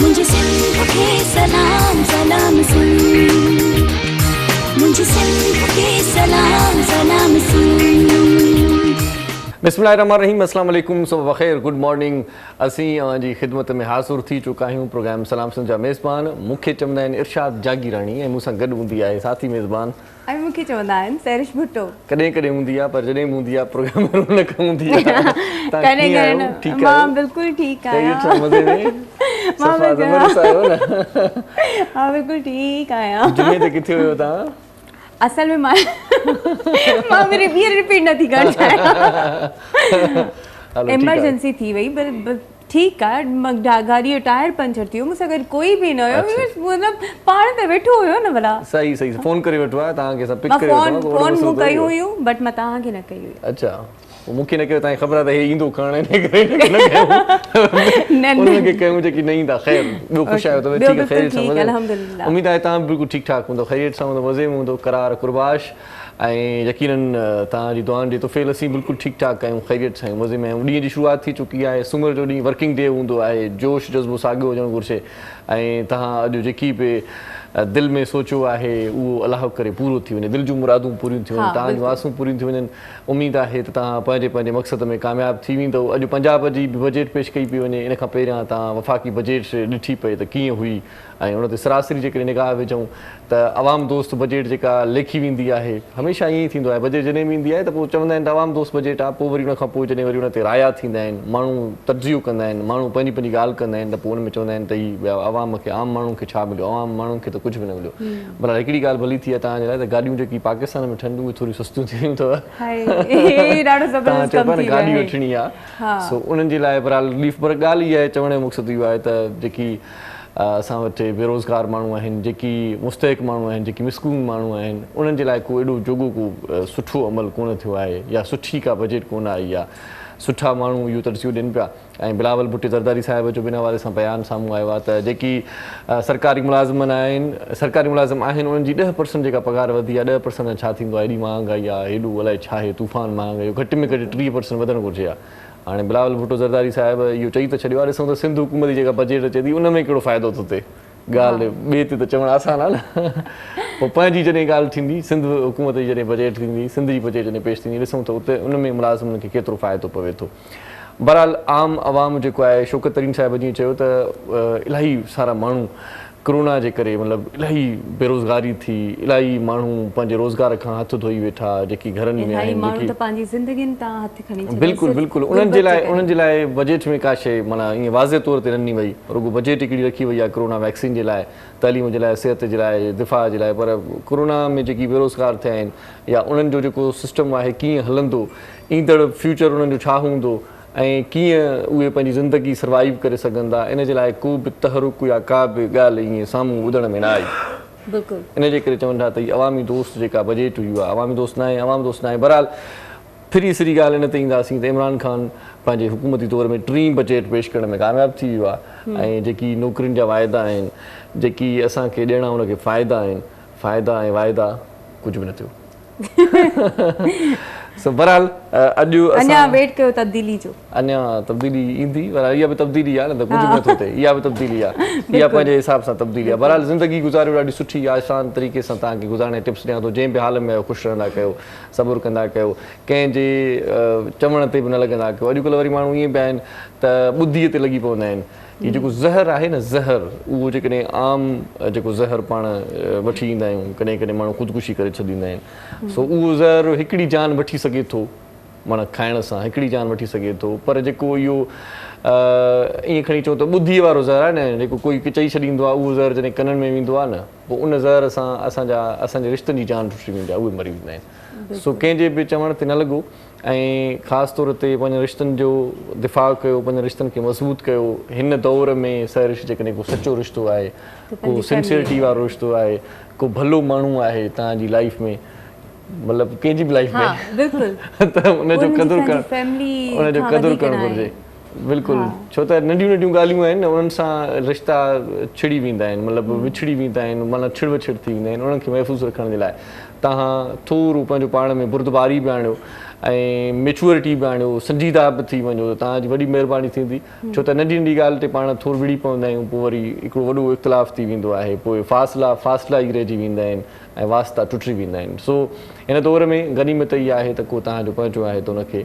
मुझे सिंध के सलाम सलाम सुन, मुझे सिंध के सलाम सलाम सुन। बिस्मिल्लाहिर्रहमानिर्रहीम, अस्सलाम वालेकुम, सुबह बख़ैर, गुड मॉर्निंग। असीं जी ख़िदमत में हाज़िर थी चुका आहियूं प्रोग्राम सलाम सिंध जा मेज़बान। मूंखे चवंदा आहिनि इरशाद जागीराणी ऐं मूंसां गॾु हूंदी आहे साथी मेज़बान ऐं मूंखे चवंदा आहिनि सैरिश भुट्टो। कॾहिं कॾहिं हूंदी आहे, पर जॾहिं बि हूंदी आहे प्रोग्राम में न हूंदी आहे। कॾहिं कॾहिं ठीकु मां बिल्कुलु ठीकु आहियां। मज़े में सफ़ा ज़बरदस्त आहियो न? मां बिल्कुलु ठीकु आहियां। जुमे ते किथे हुयो तव्हां? असल में मां मेरी ॿीहर रिपीट नथी करणु चाहियां। एमरजेंसी थी वई, पर ठीकु आहे। गाॾी जो टायर पंचर थी वियो, मूंसां गॾु कोई बि न हुयो, मतिलबु पाण त वेठो हुयो न भला। सही सही, फोन करे वठो आहे तव्हांखे, पिक करे वठो। फोन मूं कयूं हुयूं, बट मां तव्हांखे न कई हुई। अच्छा, मूंखे न कयो, तव्हांखे ख़बर आहे त हे ईंदो खणण, हिन करे उनखे कयूं जेकी न ईंदा। ख़ैर, ॿियो ख़ुशि आहियो त ठीकु आहे, ख़ैरियत सां? अल्हम्दुलिल्लाह। उमेद आहे तव्हां बिल्कुलु ठीकु ठाक हूंदो, ख़ैरियत सां हूंदो, मज़े में हूंदो, करार कुरबाश ऐं यकीनन तव्हांजी दुआनि जे तोफ़ेल असीं बिल्कुलु ठीकु ठाक आहियूं, ख़ैरियत सां मज़े में आहियूं। ॾींहं जी शुरूआति थी चुकी आहे, सूमर जो ॾींहुं वर्किंग डे हूंदो आहे, जोश जज़्बो साॻियो हुजणु घुरिजे ऐं तव्हां अॼु जेकी बि दिलि में सोचियो आहे उहो अलाह करे पूरो थी वञे, दिलि जूं मुरादूं पूरियूं थी वञनि, तव्हांजूं आसूं पूरियूं थी वञनि। उमेद आहे त तव्हां पंहिंजे पंहिंजे मक़सद में कामयाबु थी वेंदव। अॼु पंजाब जी बि बजट पेश कई पई वञे, इन खां पहिरियां तव्हां वफ़ाक़ी बजट ॾिठी पई त कीअं हुई ऐं उन ते सरासरी जेकॾहिं निगाह विझूं त अवाम दोस्त बजट जेका लेखी वेंदी आहे, हमेशह ईअं ई थींदो आहे। बजट जॾहिं बि ईंदी आहे त पोइ चवंदा आहिनि त अवाम दोस्त बजट आहे, पोइ वरी उन खां पोइ जॾहिं वरी उन ते राया थींदा आहिनि, माण्हू तजियो कंदा आहिनि, माण्हू पंहिंजी पंहिंजी ॻाल्हि कंदा आहिनि, त पोइ उन में चवंदा आहिनि त हीअ अवाम खे, आम माण्हू खे छा मिलियो, आम माण्हुनि खे त कुझु बि न मिलियो। भला हिकिड़ी ॻाल्हि भली थी आहे तव्हांजे लाइ त गाॾियूं जेकी पाकिस्तान में ठहनि उहे थोरी सस्तियूं थी वियूं अथव। तव्हां चओ पिया न गाॾी वठणी आहे, सो उन्हनि जे लाइ बहरहाल रिलीफ। पर ॻाल्हि इहा आहे, चवण जो मक़सदु इहो आहे त जेकी असां वटि बेरोज़गार माण्हू आहिनि, जेकी मुस्तहिक माण्हू आहिनि, जेकी मिसकून माण्हू आहिनि, उन्हनि जे लाइ को एॾो जोॻो को सुठो अमल कोन थियो आहे, या सुठी का बजट कोन आई आहे। सुठा माण्हू इहो तरसियूं ॾियनि पिया ऐं बिलावल भुट्टो ज़रदारी साहिब जो बिन हवाले सां बयानु साम्हूं आयो आहे त जेकी सरकारी मुलाज़िम आहिनि उन्हनि जी 10% जेका पघार वधी आहे, 10% छा थींदो आहे, एॾी महांगाई आहे, हेॾो अलाए छा आहे, तूफ़ान महांगाई, घटि में घटि 30% वधणु घुरिजे आहे। हाणे बिलावल भुट्टो ज़रदारी साहिब इहो चई त छॾियो आहे, ॾिसूं त सिंध हुकूमत जी जेका बजट अचे थी उन में कहिड़ो फ़ाइदो थो थिए। ॻाल्हि ॿिए ते त चवणु आसान आहे न। पोइ पंहिंजी जॾहिं ॻाल्हि थींदी, सिंध हुकूमत जी जॾहिं बजट थींदी, सिंध जी बजट जॾहिं पेश थींदी, ॾिसूं त उते उन में मुलाज़िमनि खे केतिरो फ़ाइदो पवे थो। बहरहाल आम आवाम जेको आहे, शौकत तरीन साहिब जीअं चयो त इलाही सारा माण्हू कोरोना जे करे मतिलबु इलाही बेरोज़गारी थी, इलाही माण्हू पंहिंजे रोज़गार खां हथु धोई वेठा, जेकी घरनि में आहिनि। बिल्कुलु बिल्कुलु, उन्हनि जे लाइ बजट में का शइ माना ईअं वाज़े तौर ते ॾिनी वई, रुॻो बजट हिकिड़ी रखी वई आहे कोरोना वैक्सीन जे लाइ, तइलीम जे लाइ, सिहत जे लाइ, दिफ़ा जे लाइ। पर कोरोना में जेकी बेरोज़गार थिया आहिनि या उन्हनि जो जेको सिस्टम आहे कीअं हलंदो, ईंदड़ फ्यूचर उन्हनि जो छा हूंदो ऐं कीअं उहे पंहिंजी ज़िंदगी सर्वाइव करे सघंदा, इन जे लाइ को बि तहरुक या का बि ॻाल्हि ईअं साम्हूं ॿुधण में न आई। बिल्कुलु, इन जे करे चवनि था त हीअ अवामी दोस्त जेका बजट हुई आहे, अवामी दोस्त न आहे, अवाम दोस्त न आहे। बहरहाल फिरी सिरी ॻाल्हि इन ते ईंदासीं त इमरान ख़ान पंहिंजे हुकूमती तौर में 3 बजट पेश करण में कामयाबु थी वियो आहे ऐं जेकी नौकरियुनि जा वाइदा आहिनि, जेकी असांखे ॾियणा उनखे फ़ाइदा आहिनि, फ़ाइदा ऐं वाइदा कुझु बि न थियो। सो बहरहाल अॼु अञा वेट कयो तब्दीली जो, अञा तब्दीली ईंदी, पर इहा बि तब्दीली आहे न, त कुझु नथो थिए, इहा बि तब्दीली आहे, इहा पंहिंजे हिसाब सां तब्दीली आहे। बहरहाल ज़िंदगी गुज़ारियो ॾाढी सुठी आसान तरीक़े सां तव्हांखे गुज़ारण टिप्स ॾियां थो, जंहिं बि हाल में आहियो ख़ुशि रहंदा कयो, सबुरु कंदा कयो, कंहिंजे चवण ते बि न लॻंदा कयो। अॼुकल्ह वरी माण्हू ईअं बि आहिनि त ॿुद्धीअ ते लॻी पवंदा आहिनि। हीअ जेको ज़हर आहे न, ज़हर, उहो जेकॾहिं आम जेको ज़हर पाण वठी ईंदा आहियूं, कॾहिं कॾहिं माण्हू ख़ुदकुशी करे छॾींदा आहिनि, सो उहो ज़हर हिकिड़ी जान वठी सघे थो, माना खाइण सां हिकिड़ी जान वठी सघे थो। पर जेको इहो ईअं खणी चऊं त ॿुद्धीअ वारो ज़हर आहे न, जेको कोई चई छॾींदो आहे, उहो ज़हर जॾहिं कननि में वेंदो आहे न, पोइ उन ज़हर सां असांजे रिश्तनि जी जान टुटी वेंदी आहे, उहे मरी वेंदा आहिनि। सो कंहिंजे बि चवण ते न लॻो ऐं ख़ासि तौर ते पंहिंजे रिश्तनि जो दिफ़ा कयो, पंहिंजे रिश्तनि खे मज़बूत कयो। हिन दौर में सैरिश जेकॾहिं को सचो रिश्तो आहे, को सिंसियरिटी वारो रिश्तो आहे, को भलो माण्हू आहे तव्हांजी लाइफ में, मतिलबु कंहिंजी बि लाइफ में, त उनजो क़दुरु करणु घुरिजे। बिल्कुलु, छो त नंढियूं नंढियूं ॻाल्हियूं आहिनि न, उन्हनि सां रिश्ता छिड़ी वेंदा आहिनि, मतिलबु विछड़ी वेंदा आहिनि, माना छिड़ विछड़ थी वेंदा आहिनि। उन्हनि खे महफ़ूज़ रखण जे लाइ तव्हां थोरो पंहिंजो पाण में बुर्दबारी बि आणियो ऐं मेच्योरिटी बि आणियो संजीदा बि थी वञो त तव्हांजी वॾी महिरबानी थींदी छो त नंढी नंढी ॻाल्हि ते पाण थोरो विड़ी पवंदा आहियूं पोइ वरी हिकिड़ो वॾो इख़्तिलाफ़ थी वेंदो आहे पोइ फ़ासिला ई रहिजी वेंदा आहिनि ऐं वास्ता टुटी वेंदा आहिनि सो हिन दौर में गनीमत इहा आहे त को तव्हांजो पंहिंजो आहे त उनखे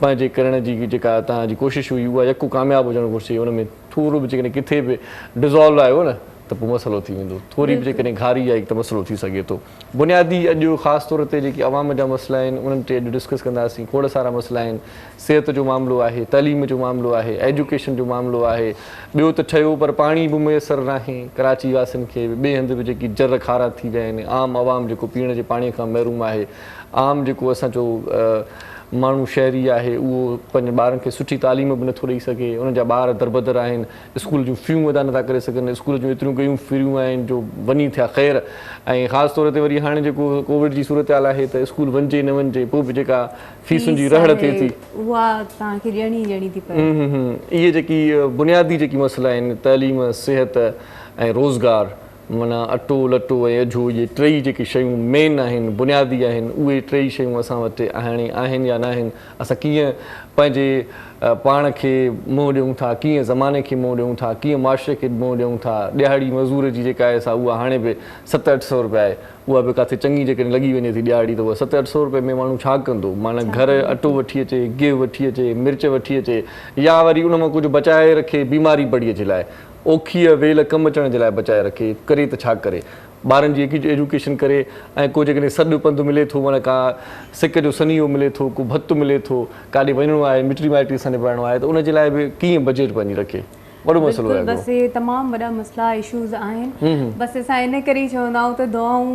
पंहिंजे करण जी जेका तव्हांजी कोशिशि हुई उहा यको कामयाबु हुजणु घुरिजे हुन में थोरो बि जेकॾहिं किथे बि डिज़ॉल्व आयो न त पोइ मसइलो थी वेंदो थोरी बि जेकॾहिं घारी आई त मसइलो थी सघे थो बुनियादी अॼु ख़ासि तौर ते जेके अवाम जा मसइला आहिनि उन्हनि ते अॼु डिस्कस कंदासीं खोड़ सारा मसइला आहिनि सिहत जो मामिलो आहे तइलीम जो मामिलो आहे एजुकेशन जो मामिलो आहे ॿियो त ठहियो पर पाणी बि मुयसरु नाहे कराची वासियुनि खे ॿिए हंधि बि जेकी जर खारा थी विया आहिनि आम अवाम जेको पीअण जे पाणीअ खां महरूम आहे आम जेको असांजो माण्हू शहरी आहे उहो पंहिंजे ॿारनि खे सुठी तालीम बि नथो ॾेई सघे उन्हनि जा ॿार दरबदर आहिनि स्कूल जूं फ़ियूं अदा नथा करे सघनि स्कूल जूं एतिरियूं कयूं फ़ियूं आहिनि जो वञी थिया ख़ैर ऐं ख़ासि तौर ते वरी हाणे जेको कोविड जी सूरत हाल आहे त स्कूल वञिजे न वञिजे पोइ बि जेका फीसुनि जी रहड़ थिए थी उहा तव्हांखे ॾियणी थी पए इहे जेकी बुनियादी जेकी मसइला आहिनि तइलीम सिहत ऐं रोज़गार माना अटो लटो ऐं अझो इहे टई जेकी शयूं मेन आहिनि बुनियादी आहिनि उहे टई शयूं असां वटि आहिनि या न आहिनि असां कीअं पंहिंजे पाण खे मोह ॾियूं था कीअं ज़माने खे मोह ॾियूं था कीअं मुआशरे खे मोह ॾियूं था ॾियाड़ी मज़दूर जी जेका आहे सा उहा हाणे बि 700-800 रुपया आहे उहा बि किथे चङी जेकॾहिं लॻी वञे थी ॾियाड़ी त उहा 700-800 रुपए में माण्हू छा कंदो माना घर अटो वठी अचे गिहु वठी अचे मिर्च वठी अचे या वरी उन मां कुझु बचाए रखे बीमारी पड़ीअ जे लाइ औखीअ वेल कमु अचण जे लाइ बचाए रखे करे त छा करे ॿारनि जी एजुकेशन करे ऐं को जेकॾहिं सॾु पंधु मिले थो माना का सिक जो सनीहो मिले थो को भतु मिले थो काॾे वञिणो आहे मिटी माइटी सां निभाइणो आहे त उनजे लाइ बि कीअं बजट पंहिंजी रखे वॾो मसइलो आहे बसि इहे तमामु वॾा मसइला इशूज़ आहिनि बसि असां इन करे ई चवंदा आहियूं त दुआऊं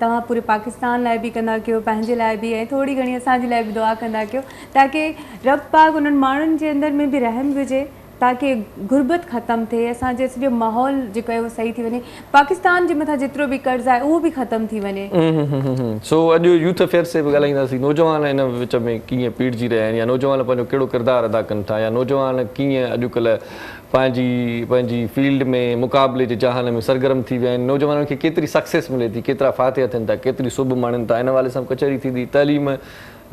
तव्हां पूरे पाकिस्तान लाइ बि कंदा कयो पंहिंजे लाइ बि ऐं थोरी घणी असांजे लाइ बि दुआ कंदा कयो ताकी रब पाक उन्हनि माण्हुनि जे अंदरि में बि रहम विझे ताकि गुरबत ख़तमु थिए असांजे सॼो माहौल जेको आहे उहो सही थी वञे पाकिस्तान जे मथां जेतिरो बि कर्ज़ु आहे उहो बि ख़तमु थी वञे सो अॼु यूथ अफेयर्स ते बि ॻाल्हाईंदासीं नौजवान हिन विच में कीअं पीड़िजी रहिया आहिनि या नौजवान पंहिंजो कहिड़ो किरदारु अदा कनि था या नौजवान कीअं अॼुकल्ह पंहिंजी फील्ड में मुक़ाबले जे जहान में सरगर्म थी विया आहिनि नौजवाननि खे केतिरी सक्सेस मिले थी केतिरा फ़ातिहा थियनि था केतिरी सुब माणनि था हिन वाले सां कचहरी थींदी तइलीम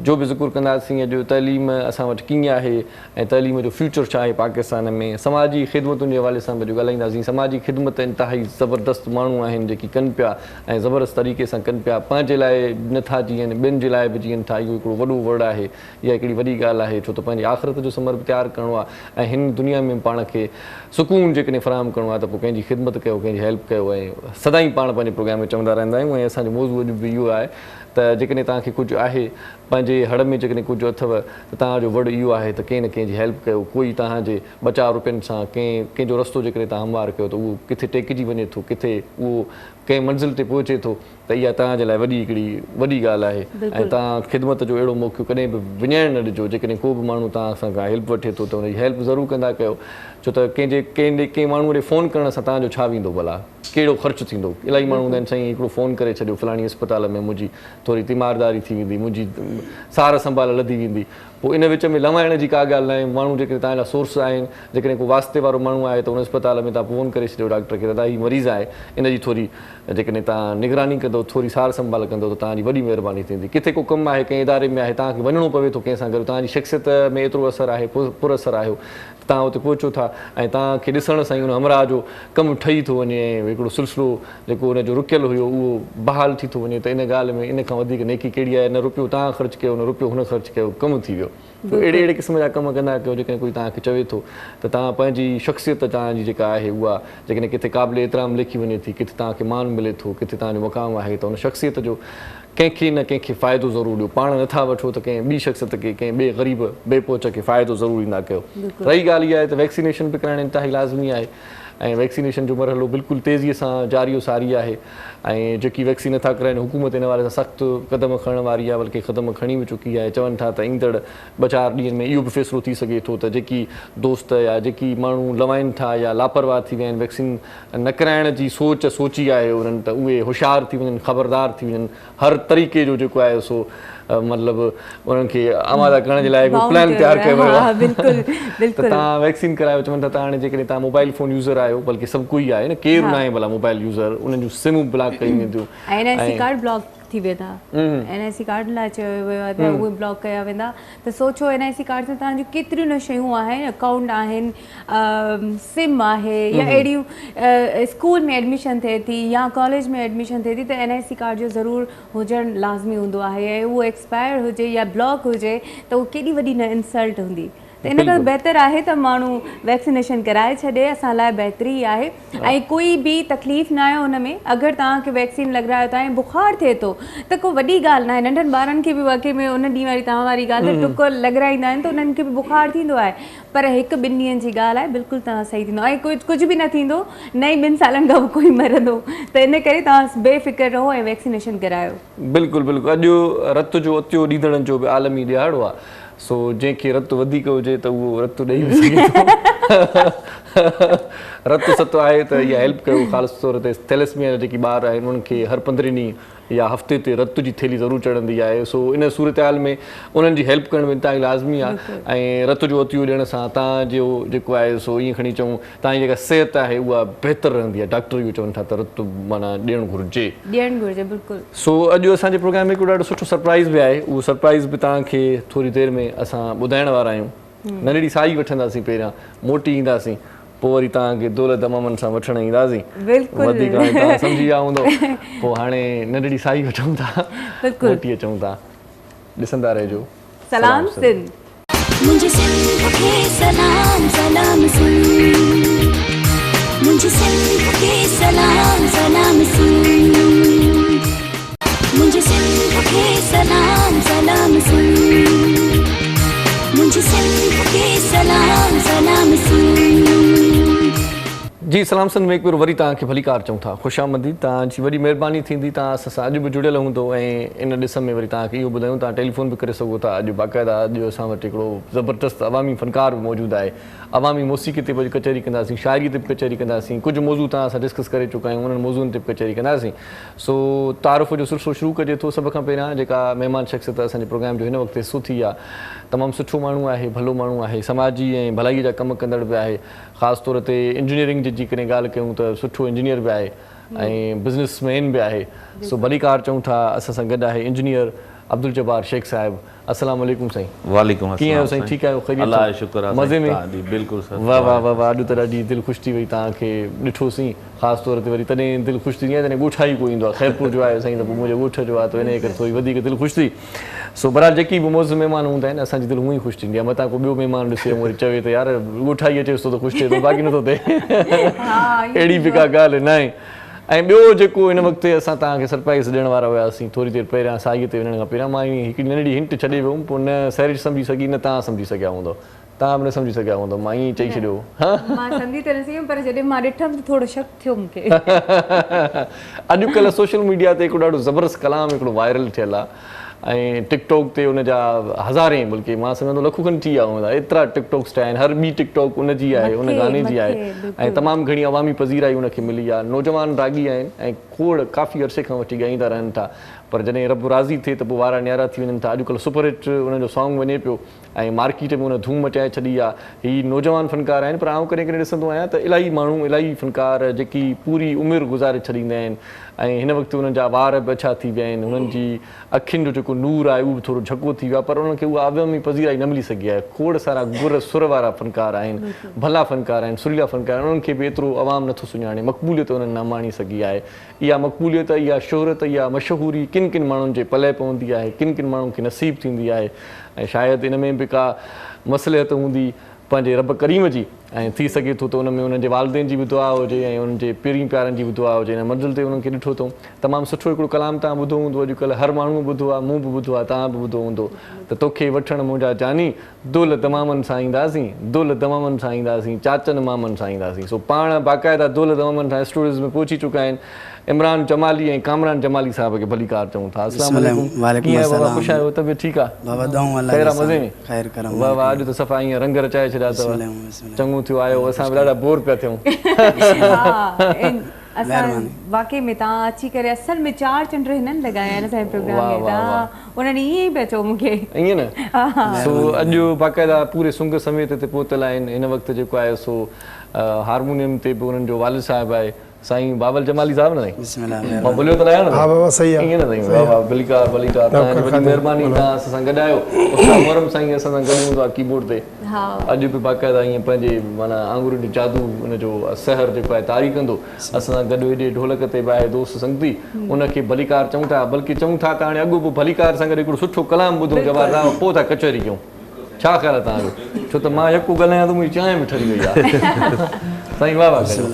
जो बि ज़िक्र कंदासीं अॼु तइलीम असां वटि कीअं आहे ऐं तइलीम जो फ्यूचर छा आहे पाकिस्तान में समाजी ख़िदमतुनि जे हवाले सां बि अॼु ॻाल्हाईंदासीं समाजी ख़िदमत इंतिहाई ज़बरदस्त माण्हू आहिनि जेकी कनि पिया ऐं ज़बरदस्त तरीक़े सां कनि पिया पंहिंजे लाइ नथा जीअनि ॿियनि जे लाइ बि जीअनि था इहो हिकिड़ो वॾो वर्ड आहे इहा हिकिड़ी वॾी ॻाल्हि आहे छो त पंहिंजी आख़िरत जो समर बि तयारु करिणो आहे ऐं हिन दुनिया में पाण खे सुकून जेकॾहिं फ़राहम करिणो आहे त पोइ कंहिंजी ख़िदमत कयो कंहिंजी हेल्प कयो ऐं सदाईं पाण पंहिंजे प्रोग्राम में चवंदा रहंदा आहियूं ऐं असांजो मौज़ू अॼु बि इहो आहे त जेकॾहिं तव्हांखे कुझु आहे पंहिंजे हड़ में जेकॾहिं कुझु अथव त तव्हांजो वर्ड इहो आहे त कंहिं न कंहिंजी हेल्प कयो कोई तव्हांजे ॿ-4 रुपयनि सां कंहिंजो रस्तो जेकॾहिं तव्हां हमवार कयो त उहो किथे टेकिजी वञे थो किथे उहो कंहिं मंज़िल ते पहुचे थो त इहा तव्हांजे लाइ हिकिड़ी वॾी ॻाल्हि आहे ऐं तव्हां ख़िदमत जो अहिड़ो मौक़ो कॾहिं बि विञाइण न ॾिजो जेकॾहिं को बि माण्हू तव्हां सां का हेल्प वठे थो त हुनजी हेल्प ज़रूरु कंदा कयो छो त कंहिं माण्हूअ ॾे फ़ोन करण सां तव्हांजो छा वेंदो भला कहिड़ो ख़र्चु थींदो इलाही माण्हू हूंदा आहिनि साईं हिकिड़ो फ़ोन करे छॾियो फलाणी अस्पताल में मुंहिंजी थोरी तीमारदारी थी वेंदी मुंहिंजी सार संभाल लधी वेंदी पोइ इन विच में लवाइण जी का ॻाल्हि न आहे माण्हू जेकॾहिं तव्हां लाइ सोर्स आहिनि जेकॾहिं को वास्ते वारो माण्हू आहे त उन अस्पताल में तव्हां फ़ोन करे छॾियो डॉक्टर खे दादा हीउ मरीज़ आहे इन जी थोरी जेकॾहिं तव्हां निगरानी कंदो थोरी सार संभाल कंदो त तव्हांजी वॾी महिरबानी थींदी किथे को कमु आहे कंहिं इदारे में आहे तव्हांखे वञिणो पवे थो कंहिंसां गॾु तव्हांजी शख़्सियत में एतिरो असरु आहे पुर असरु आहे तव्हां हुते पहुचो था ऐं तव्हांखे ॾिसण सां ई हुन हमराह जो कमु ठही थो वञे ऐं हिकिड़ो सिलसिलो जेको हुनजो रुकियल हुयो उहो बहाल थी थो वञे त इन ॻाल्हि में इन खां वधीक नेकी कहिड़ी आहे न रुपयो तव्हां ख़र्चु कयो न रुपयो हुन ख़र्चु कयो कमु थी वियो अहिड़े क़िस्म जा कम कंदा कयो जेकॾहिं कोई तव्हांखे चवे थो त तव्हां पंहिंजी शख़्सियत तव्हांजी जेका आहे उहा जेकॾहिं किथे क़ाबिल एतिराम लिखी वञे थी किथे तव्हांखे मान मिले थो किथे तव्हांजो मक़ाम आहे त हुन शख़्सियत जो कंहिंखे न कंहिंखे फ़ाइदो ज़रूरु ॾियो पाण नथा वठो त कंहिं ॿी शख़्सियत खे कंहिं ॿिए ग़रीब ॿिए पोच खे फ़ाइदो ज़रूरु ॾींदा कयो रही ॻाल्हि इहा आहे त वैक्सीनेशन बि कराइणु इंतिहाई लाज़मी आहे ऐं वैक्सीनेशन जो मरहलो बिल्कुलु तेज़ीअ सां जारी सारी आहे ऐं जेकी वैक्सीन नथा कराइनि हुकूमत हिन वारे सां सख़्तु क़दम खणण वारी आहे बल्कि क़दम खणी बि चुकी आहे चवनि था त ईंदड़ 2-4 ॾींहंनि में इहो बि फ़ैसिलो थी सघे थो त जेकी दोस्त या जेकी माण्हू लवाइनि था या लापरवाह थी विया आहिनि वैक्सीन न कराइण जी सोची आहे उन्हनि त उहे होशियारु थी वञनि ख़बरदार थी वञनि हर तरीक़े जो जेको आहे सो मतिलबु उन्हनि खे आमादा करण जे लाइ प्लान तयारु कयो वियो आहे त तव्हां वैक्सीन करायो चवनि था त हाणे जेकॾहिं तव्हां मोबाइल फ़ोन यूज़र आहियो बल्कि सभु कोई आहे न केरु न आहे भला मोबाइल यूज़र उन्हनि जूं सिमूं ब्लॉक कयूं वेंदियूं थी वेंदा NIC कार्ड लाइ चयो वियो आहे त उहे ब्लॉक कया वेंदा त सोचो NIC कार्ड सां तव्हांजूं केतिरियूं न शयूं आहिनि अकाउंट आहिनि सिम आहे या अहिड़ियूं स्कूल में एडमिशन थिए थी या कॉलेज में एडमिशन थिए थी त NIC कार्ड जो ज़रूरु हुजणु लाज़मी हूंदो आहे ऐं उहो एक्सपायर हुजे या ब्लॉक हुजे त उहो केॾी वॾी न इंसल्ट हूंदी त इन करे बहितर आहे त माण्हू वैक्सीनेशन कराए छॾे असां लाइ बहितरी ई आहे ऐं कोई बि तकलीफ़ न आहे हुन में अगरि तव्हांखे वैक्सीन लॻारायो था ऐं बुखार थिए थो त को वॾी ॻाल्हि न आहे नंढनि ॿारनि खे बि वाक़ई में उन ॾींहुं वारी तव्हां वारी ॻाल्हि त टुको लॻाराईंदा आहिनि त उन्हनि खे बि बुखार थींदो आहे पर 1-2 ॾींहंनि जी ॻाल्हि आहे बिल्कुलु तव्हां सही थींदो ऐं कुझु बि न थींदो न ई 2 सालनि खां कोई मरंदो त इन करे तव्हां बेफ़िक्र रहो ऐं वैक्सीनेशन करायो बिल्कुलु बिल्कुलु अॼु रत जो अतियो ॾींदड़नि जो बि आलमी ॾियारो आहे सो जंहिंखे रत वधीक हुजे त उहो रत ॾेई बि सघे थो रत सत आहे त इहा हेल्प कयो ख़ासि तौर ते थैलेसमिया जा जेके ॿार आहिनि उन्हनि खे हर 15 ॾींहं या हफ़्ते ते रत जी थैली ज़रूरु चढ़ंदी आहे सो इन सूरत हाल में उन्हनि जी हेल्प करणु तव्हांजी लाज़मी आहे ऐं रत जो अतियो ॾियण सां तव्हांजो जेको आहे सो ईअं खणी चऊं तव्हांजी जेका सिहत आहे उहा बहितर रहंदी आहे डॉक्टर इहो चवनि था त रत माना ॾियणु घुरिजे बिल्कुलु सो अॼु असांजे प्रोग्राम में हिकिड़ो ॾाढो सुठो सरप्राइज़ बि आहे उहो सरप्राइज़ बि तव्हांखे थोरी देरि में असां ॿुधाइण वारा आहियूं नंढड़ी साई वठंदासीं पहिरियां मोटी ईंदासीं पोइ वरी तव्हांखे दौलत अमामनि सां वठण ईंदासीं वधीक तव्हां सम्झी विया हूंदो पोइ हाणे नंढड़ी साई वठूं था मोटी अचूं था ॾिसंदा रहिजो सलाम सिंध मुझे सिंध के सलाम सलाम सिंध मुझे सिंध के सलाम सलाम सिंध मुझे सिंध के सलाम सलाम सिंध मुझे सिंध के सलाम सलाम सिंध जी सलाम सिंध में हिकु भेरो वरी तव्हांखे भलीकार चऊं था ख़ुशि आमदी तव्हांजी वॾी महिरबानी थींदी तव्हां असां सां अॼु बि जुड़ियल हूंदो ऐं इन ॾिस में वरी तव्हांखे इहो ॿुधायूं तव्हां टेलीफोन बि करे सघो था अॼु बाक़ाइदा अॼु असां वटि हिकिड़ो ज़बरदस्तु अवामी फ़नकार बि मौजूदु आहे अवामी मौसीक़ी ते बि कचहरी कंदासीं शाइरी ते बि कचहरी कंदासीं कुझु मौज़ू तव्हां असां डिस्कस करे चुका आहियूं उन्हनि मौज़ूअनि ते बि कचहरी कंदासीं सो तारुफ़ जो सिलसिलो शुरू कजे थो सभ खां पहिरियां जेका महिमान शख़्सियत असांजे प्रोग्राम जो हिन वक़्तु हिसो थी आहे तमामु सुठो माण्हू आहे भलो माण्हू आहे समाजी ऐं भलाईअ जा कम कंदड़ बि आहे ख़ासि तौर ते इंजीनियरिंग जी जेकॾहिं ॻाल्हि कयूं त सुठो इंजीनियर बि आहे ऐं बिज़नेसमैन बि आहे सो भलीकार चऊं था असां सां गॾु आहे इंजीनियर अब्दुल जब्बार शेख साहिबु अस्सलाम वालेकुम साईं वालेकुम कीअं आहियो साईं ठीकु आहियो ख़ैरियत अल्लाह जो शुक्र आहे मज़े में बिल्कुलु सर वाह वाह वाह वाह अॼु त ॾाढी दिलि ख़ुशि थी वई तव्हांखे ॾिठोसीं ख़ासि तौर ते वरी तॾहिं दिलि ख़ुशि थींदी आहे तॾहिं ॻोठा ई कोई ईंदो आहे ख़ैरपुर जो आहे साईं त पोइ मुंहिंजे ॻोठ जो आहे त इन करे थोरी वधीक दिलि ख़ुशि थी सो बरार जेकी बि मौज़ महिमान हूंदा आहिनि असांजी दिलि हूअं ई ख़ुशि थींदी आहे मथां को ॿियो महिमान ॾिसे वरी चवे त यार ॻोठा ई अचेसि थो त ख़ुशि थिए थो बाक़ी नथो थिए अहिड़ी बि का ॻाल्हि न आहे ऐं ॿियो जेको हिन वक़्तु असां तव्हांखे सरप्राइज़ ॾियण वारा हुआसीं थोरी देरि पहिरियां साईअ ते वञण खां पहिरियां मां हिकिड़ी नंढड़ी हिंट छॾे वियुमि पोइ न सैरिश सम्झी सघी न तव्हां सम्झी सघिया हूंदो तव्हां बि न सम्झी सघिया हूंदो मां ईअं चई छॾियो मां सम्झी त न सघियमि पर जॾहिं मां ॾिठमि त थोरो शक थियो मूंखे अॼुकल्ह सोशल मीडिया ते हिकिड़ो ॾाढो ज़बरदस्त कलाम हिकिड़ो वायरल थियल आहे ऐं टिकटॉक ते उनजा हज़ारे बल्कि मां सम्झंदो लखो खनि थी विया हूंदा एतिरा टिकटॉक्स ठाहिया आहिनि हर ॿी टिकटॉक उनजी आहे उन गाने जी आहे ऐं तमामु घणी अवामी पज़ीराई उनखे मिली आहे नौजवान रागी आहिनि ऐं खोड़ काफ़ी अरसे खां वठी ॻाईंदा रहनि था पर जॾहिं रब राज़ी थिए त पोइ वारा न्यारा थी वञनि था अॼुकल्ह सुपरहिट उनजो सॉन्ग वञे पियो ऐं मार्केट में उन धूम मचाए छॾी आहे हीअ नौजवान फ़नकार आहिनि पर आउं कॾहिं कॾहिं ॾिसंदो आहियां त इलाही माण्हू इलाही फ़नकार जेकी पूरी उमिरि गुज़ारे छॾींदा आहिनि ऐं हिन वक़्तु उन्हनि जा वार बि अछा थी विया आहिनि उन्हनि जी अखियुनि जो जेको नूर आहे उहो बि थोरो झको थी वियो आहे पर उन्हनि खे उहा अवामी पज़ीराई न मिली सघी आहे खोड़ सारा गुर सुर वारा फ़नकार आहिनि भला फ़नकार आहिनि सुरीला फ़नकार आहिनि उन्हनि खे बि एतिरो अवाम नथो सुञाणे मक़बूलियत उन्हनि न माणी सघी आहे इहा मक़बूलियत इहा शोहरत इहा मशहूरी किन किन माण्हुनि जे पले पवंदी आहे किन किन माण्हुनि खे नसीब थींदी आहे ऐं शायदि इन में बि का मसलियत हूंदी पंहिंजे रब करीम जी ऐं थी सघे थो त उन में उन्हनि जे वालिदेन जी बि दुआ हुजे ऐं उन्हनि जे पहिरीं प्यारनि जी बि दुआ हुजे हिन मंज़िल ते उन्हनि खे ॾिठो अथऊं तमामु सुठो हिकिड़ो कलाम तव्हां ॿुधो हूंदो अॼुकल्ह हर माण्हू ॿुधो आहे मूं बि ॿुधो आहे तव्हां बि ॿुधो हूंदो त तोखे वठणु मुंहिंजा जानी दुल तमामनि सां ईंदासीं दुल तमामनि सां ईंदासीं चाचनि मामनि सां ईंदासीं सो पाण बाक़ाइदा दुल तमामनि सां स्टूडियोज़ में पहुची चुका आहिनि इमरान जमाली ऐं कामरान जमाली साहिब खे भलीकार चऊं था अस्सलाम वालेकुम कीअं आहियो बाबा ख़ुशि आहियो तबियत ठीकु आहे ख़ैर आहे मज़े में वाह वाह अॼु त सफ़ा ईअं रंग रचाए छॾिया अथव चङो थियो आयो असां बि ॾाढा बोर पिया थियूं असां वाक़ई में तव्हां अची करे असल में 4 चंड हिननि लॻाया आहिनि असांजे प्रोग्राम में उन्हनि ईअं ई पिया चओ मूंखे ईअं न सो अॼु बाक़ाइदा पूरे सुंग समेत ते पहुतल आहिनि हिन वक़्तु जेको आहे सो हारमोनियम ते बि उन्हनि जो वालिद साहिबु आहे साईं बाबल जमाली साहब ना साईं बिस्मिल्लाह मां बोलियो त न आहियां न हा बाबा सही आहे ईअं न साईं वाह वाह भलीकार भलीकार तव्हांजी वॾी महिरबानी तव्हां असां सां गॾु आहियो उस्ताद मोहरम साईं असां सां गॾु हूंदो आहे कीबोर्ड ते हा अॼु बि बाक़ाइदा ईअं पंहिंजे माना आंगुरियुनि जो जादू उनजो सहर जेको आहे तारी कंदो असां सां गॾु हेॾे ढोलक ते बि आहे दोस्त संगती उनखे भलीकार चऊं था बल्कि चऊं था त हाणे अॻो पोइ भलीकार सां गॾु हिकिड़ो सुठो कलाम ॿुधूं जवाब था पोइ था कचहरी कयूं छा ख़्यालु आहे तव्हांजो छो त मां यको ॻाल्हायां त मुंहिंजी चांहि बि ठरी वई आहे साईं वाह वाह कयो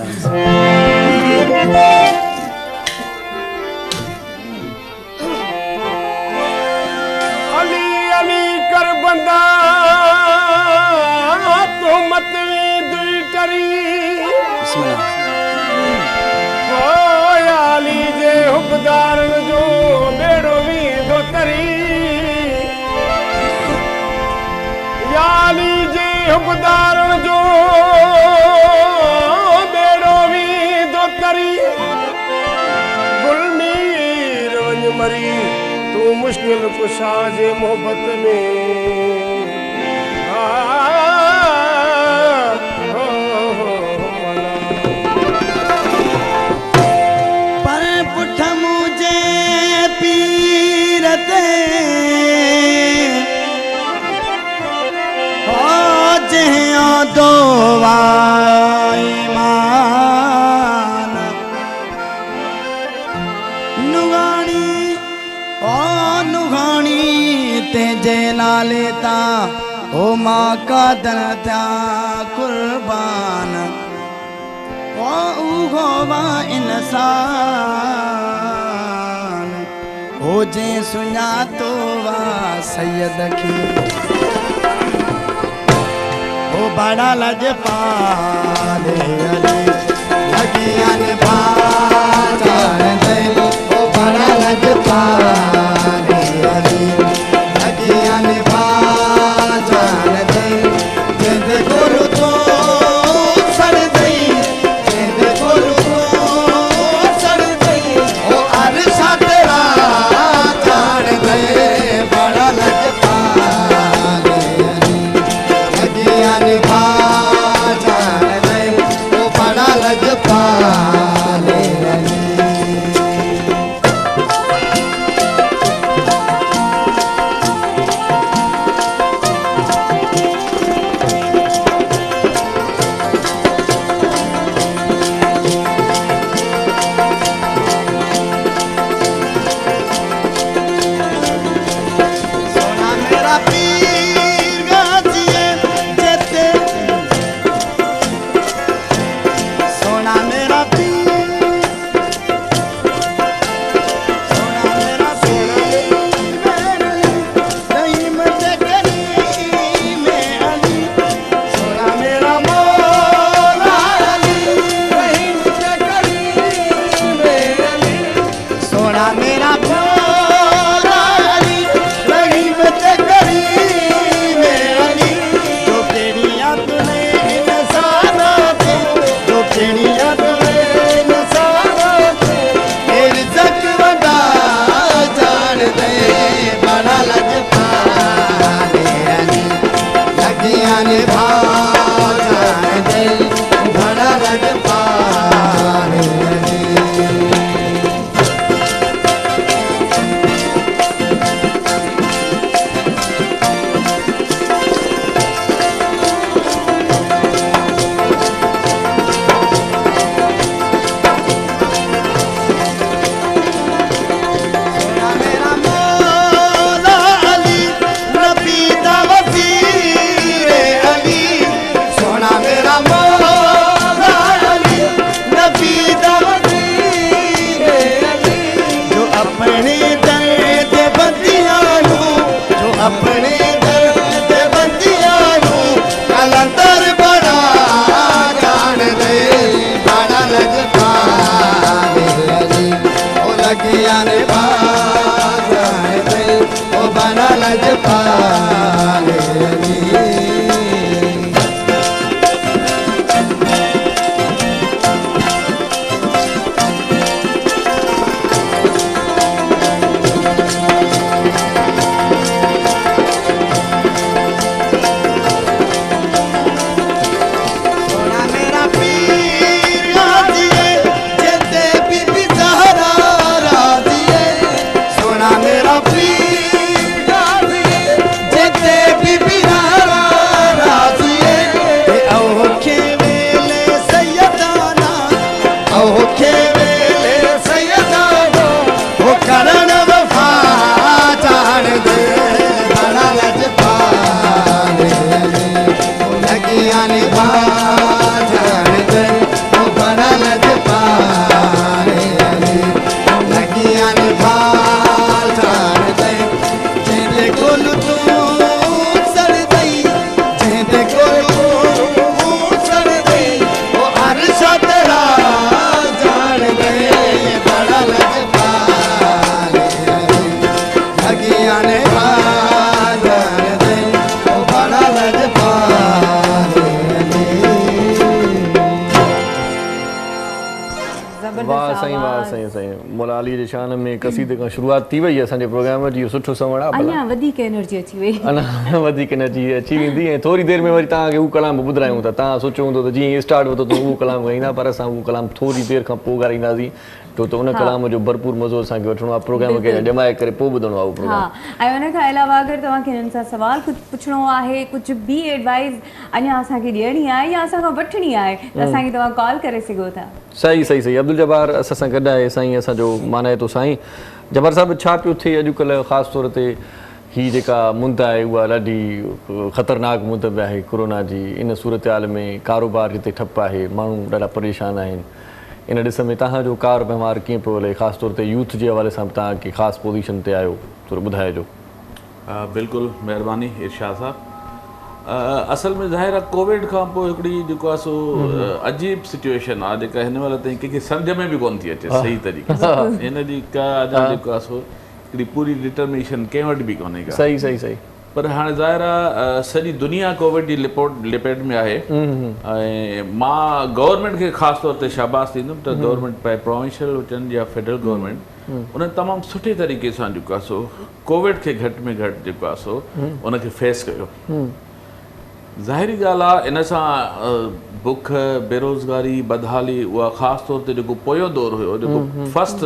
अली अली कर बंदा तो मतवी दुई टरी बिस्मिल्लाह ओ अली जे हुबदारन जो बेड़ो वी दो तरी या अली जे हुबदारन जो बेड़ो वी दो तरी गुलमीर वञ मरी तू मुश्किल कुशा जे मोहब्बत में पर पुठ मुझे पीरते हो जहिया दो ईमान नुगानी ओ नुगानी तेजे नाले ता ओ मां का दन त्या कुर्बान ओ उगो वा इंसान हो जे सुना तो वा सैयद की ओ बड़ा लजपाले अली लगिया ने बाजार दे ओ बड़ा लजपाले अली लगिया ने बाजार दे जिंद गुरु तो सड़ गई जिंद गुरु तो सड़ गई ओ अरसा तेरा जान दे बड़ा लजपाले अली लगिया ने बाजार दे ओ बड़ा वाह साईं वाह साईं साईं मौला अली जे शान में क़सीदे खां शुरूआत थी वई आहे असांजे प्रोग्राम जी सुठो सवण आहे अञा वधीक एनर्जी अची वई अञा वधीक एनर्जी अची वेंदी ऐं थोरी देरि में वरी तव्हांखे उहो कलाम ॿुधायूं था तव्हां सोचियो हूंदो त जीअं स्टार्ट वरितो त उहो कलाम ॻाईंदा पर असां उहो कलाम थोरी देरि खां पोइ ॻाईंदासीं छो त उन कलाम जो भरपूर मज़ो असांखे वठिणो आहे प्रोग्राम खे ॼमाए करे पोइ ॿुधणो आहे उहो प्रोग्राम ऐं उन खां अलावा अगरि तव्हांखे हिननि सां सुवाल कुझु पुछिणो आहे कुझु बि एडवाइस अञा असांखे ॾियणी आहे या असां खां वठिणी आहे त असांखे तव्हां कॉल करे सघो था सही सही सही अब्दुल जब्बार असां सां गॾु आहे साईं असांजो मानाए थो साईं जब्बार साहिबु छा पियो थिए अॼुकल्ह ख़ासि तौर ते ही जेका मुंद आहे उहा ॾाढी ख़तरनाक मुंद बि आहे कोरोना जी इन सूरत हाल में कारोबार हिते ठप आहे माण्हू ॾाढा परेशान आहिनि इन ॾिस में तव्हांजो कार वहिंवार कीअं पियो हले ख़ासि तौर ते यूथ जे हवाले सां तव्हांखे ख़ासि पोज़ीशन ते आहियो थोरो ॿुधाइजो बिल्कुलु महिरबानी इरशाद साहब असल में ज़ाहिर आहे कोविड खां पोइ हिकिड़ी जेको आहे सो अजीब सिचुएशन आहे जेका हिन महिल ताईं कंहिंखे सम्झ में बि कोन थी अचे सही तरीक़े सां हिन जी का अञा जेको आहे सो हिकिड़ी पूरी डिटर्मिनेशन कंहिं वटि बि कोन्हे का सही सही सही पर हाणे ज़ाहिर आहे सॼी दुनिया कोविड जी लिपेट में आहे ऐं मां गवर्नमेंट खे ख़ासि तौर ते शाबाश ॾींदुमि त गवर्नमेंट चाहे प्रोविंशियल हुजनि या फेडरल गवर्नमेंट उन्हनि तमामु सुठे तरीक़े सां जेको आहे सो कोविड खे घटि में घटि जेको आहे सो उनखे फेस कयो ज़ाहिरी ॻाल्हि आहे इन सां बुख बेरोज़गारी बदहाली उहा ख़ासि तौर ते जेको पोयों दौरु हुयो जेको फस्ट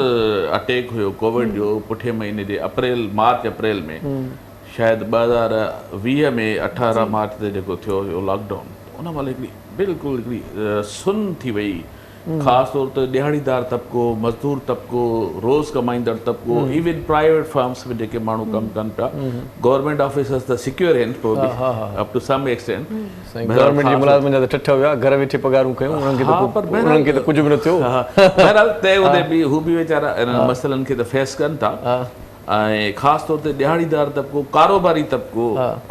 अटैक हुयो कोविड जो पुठे महीने जे मार्च अप्रैल में शायदि 2020 में 18 मार्च ते जेको थियो हुयो लॉकडाउन उन महिल हिकिड़ी बिल्कुलु हिकिड़ी सुन थी वई ख़ासि तौर ते ॾियारीदार तबिको मज़दूर तबिको रोज़ कमाईंदड़ तबिको इवन प्राइवेट फर्म्स में जेके माण्हू कमु कनि पिया गवर्नमेंट ऑफिसर्स त सिक्योर आहिनि up to some extent government जे मुलाज़िमनि जा त ठठ हुआ घर वेठे पगारूं कयूं उन्हनि खे त कुझु बि न थियो बहरहाल तंहिं हूंदे बि हू बि वीचारा इन्हनि मसइलनि खे त फेस कनि था ऐं ख़ासि तौर ते ॾियारीदार तबिको कारोबारी तबिको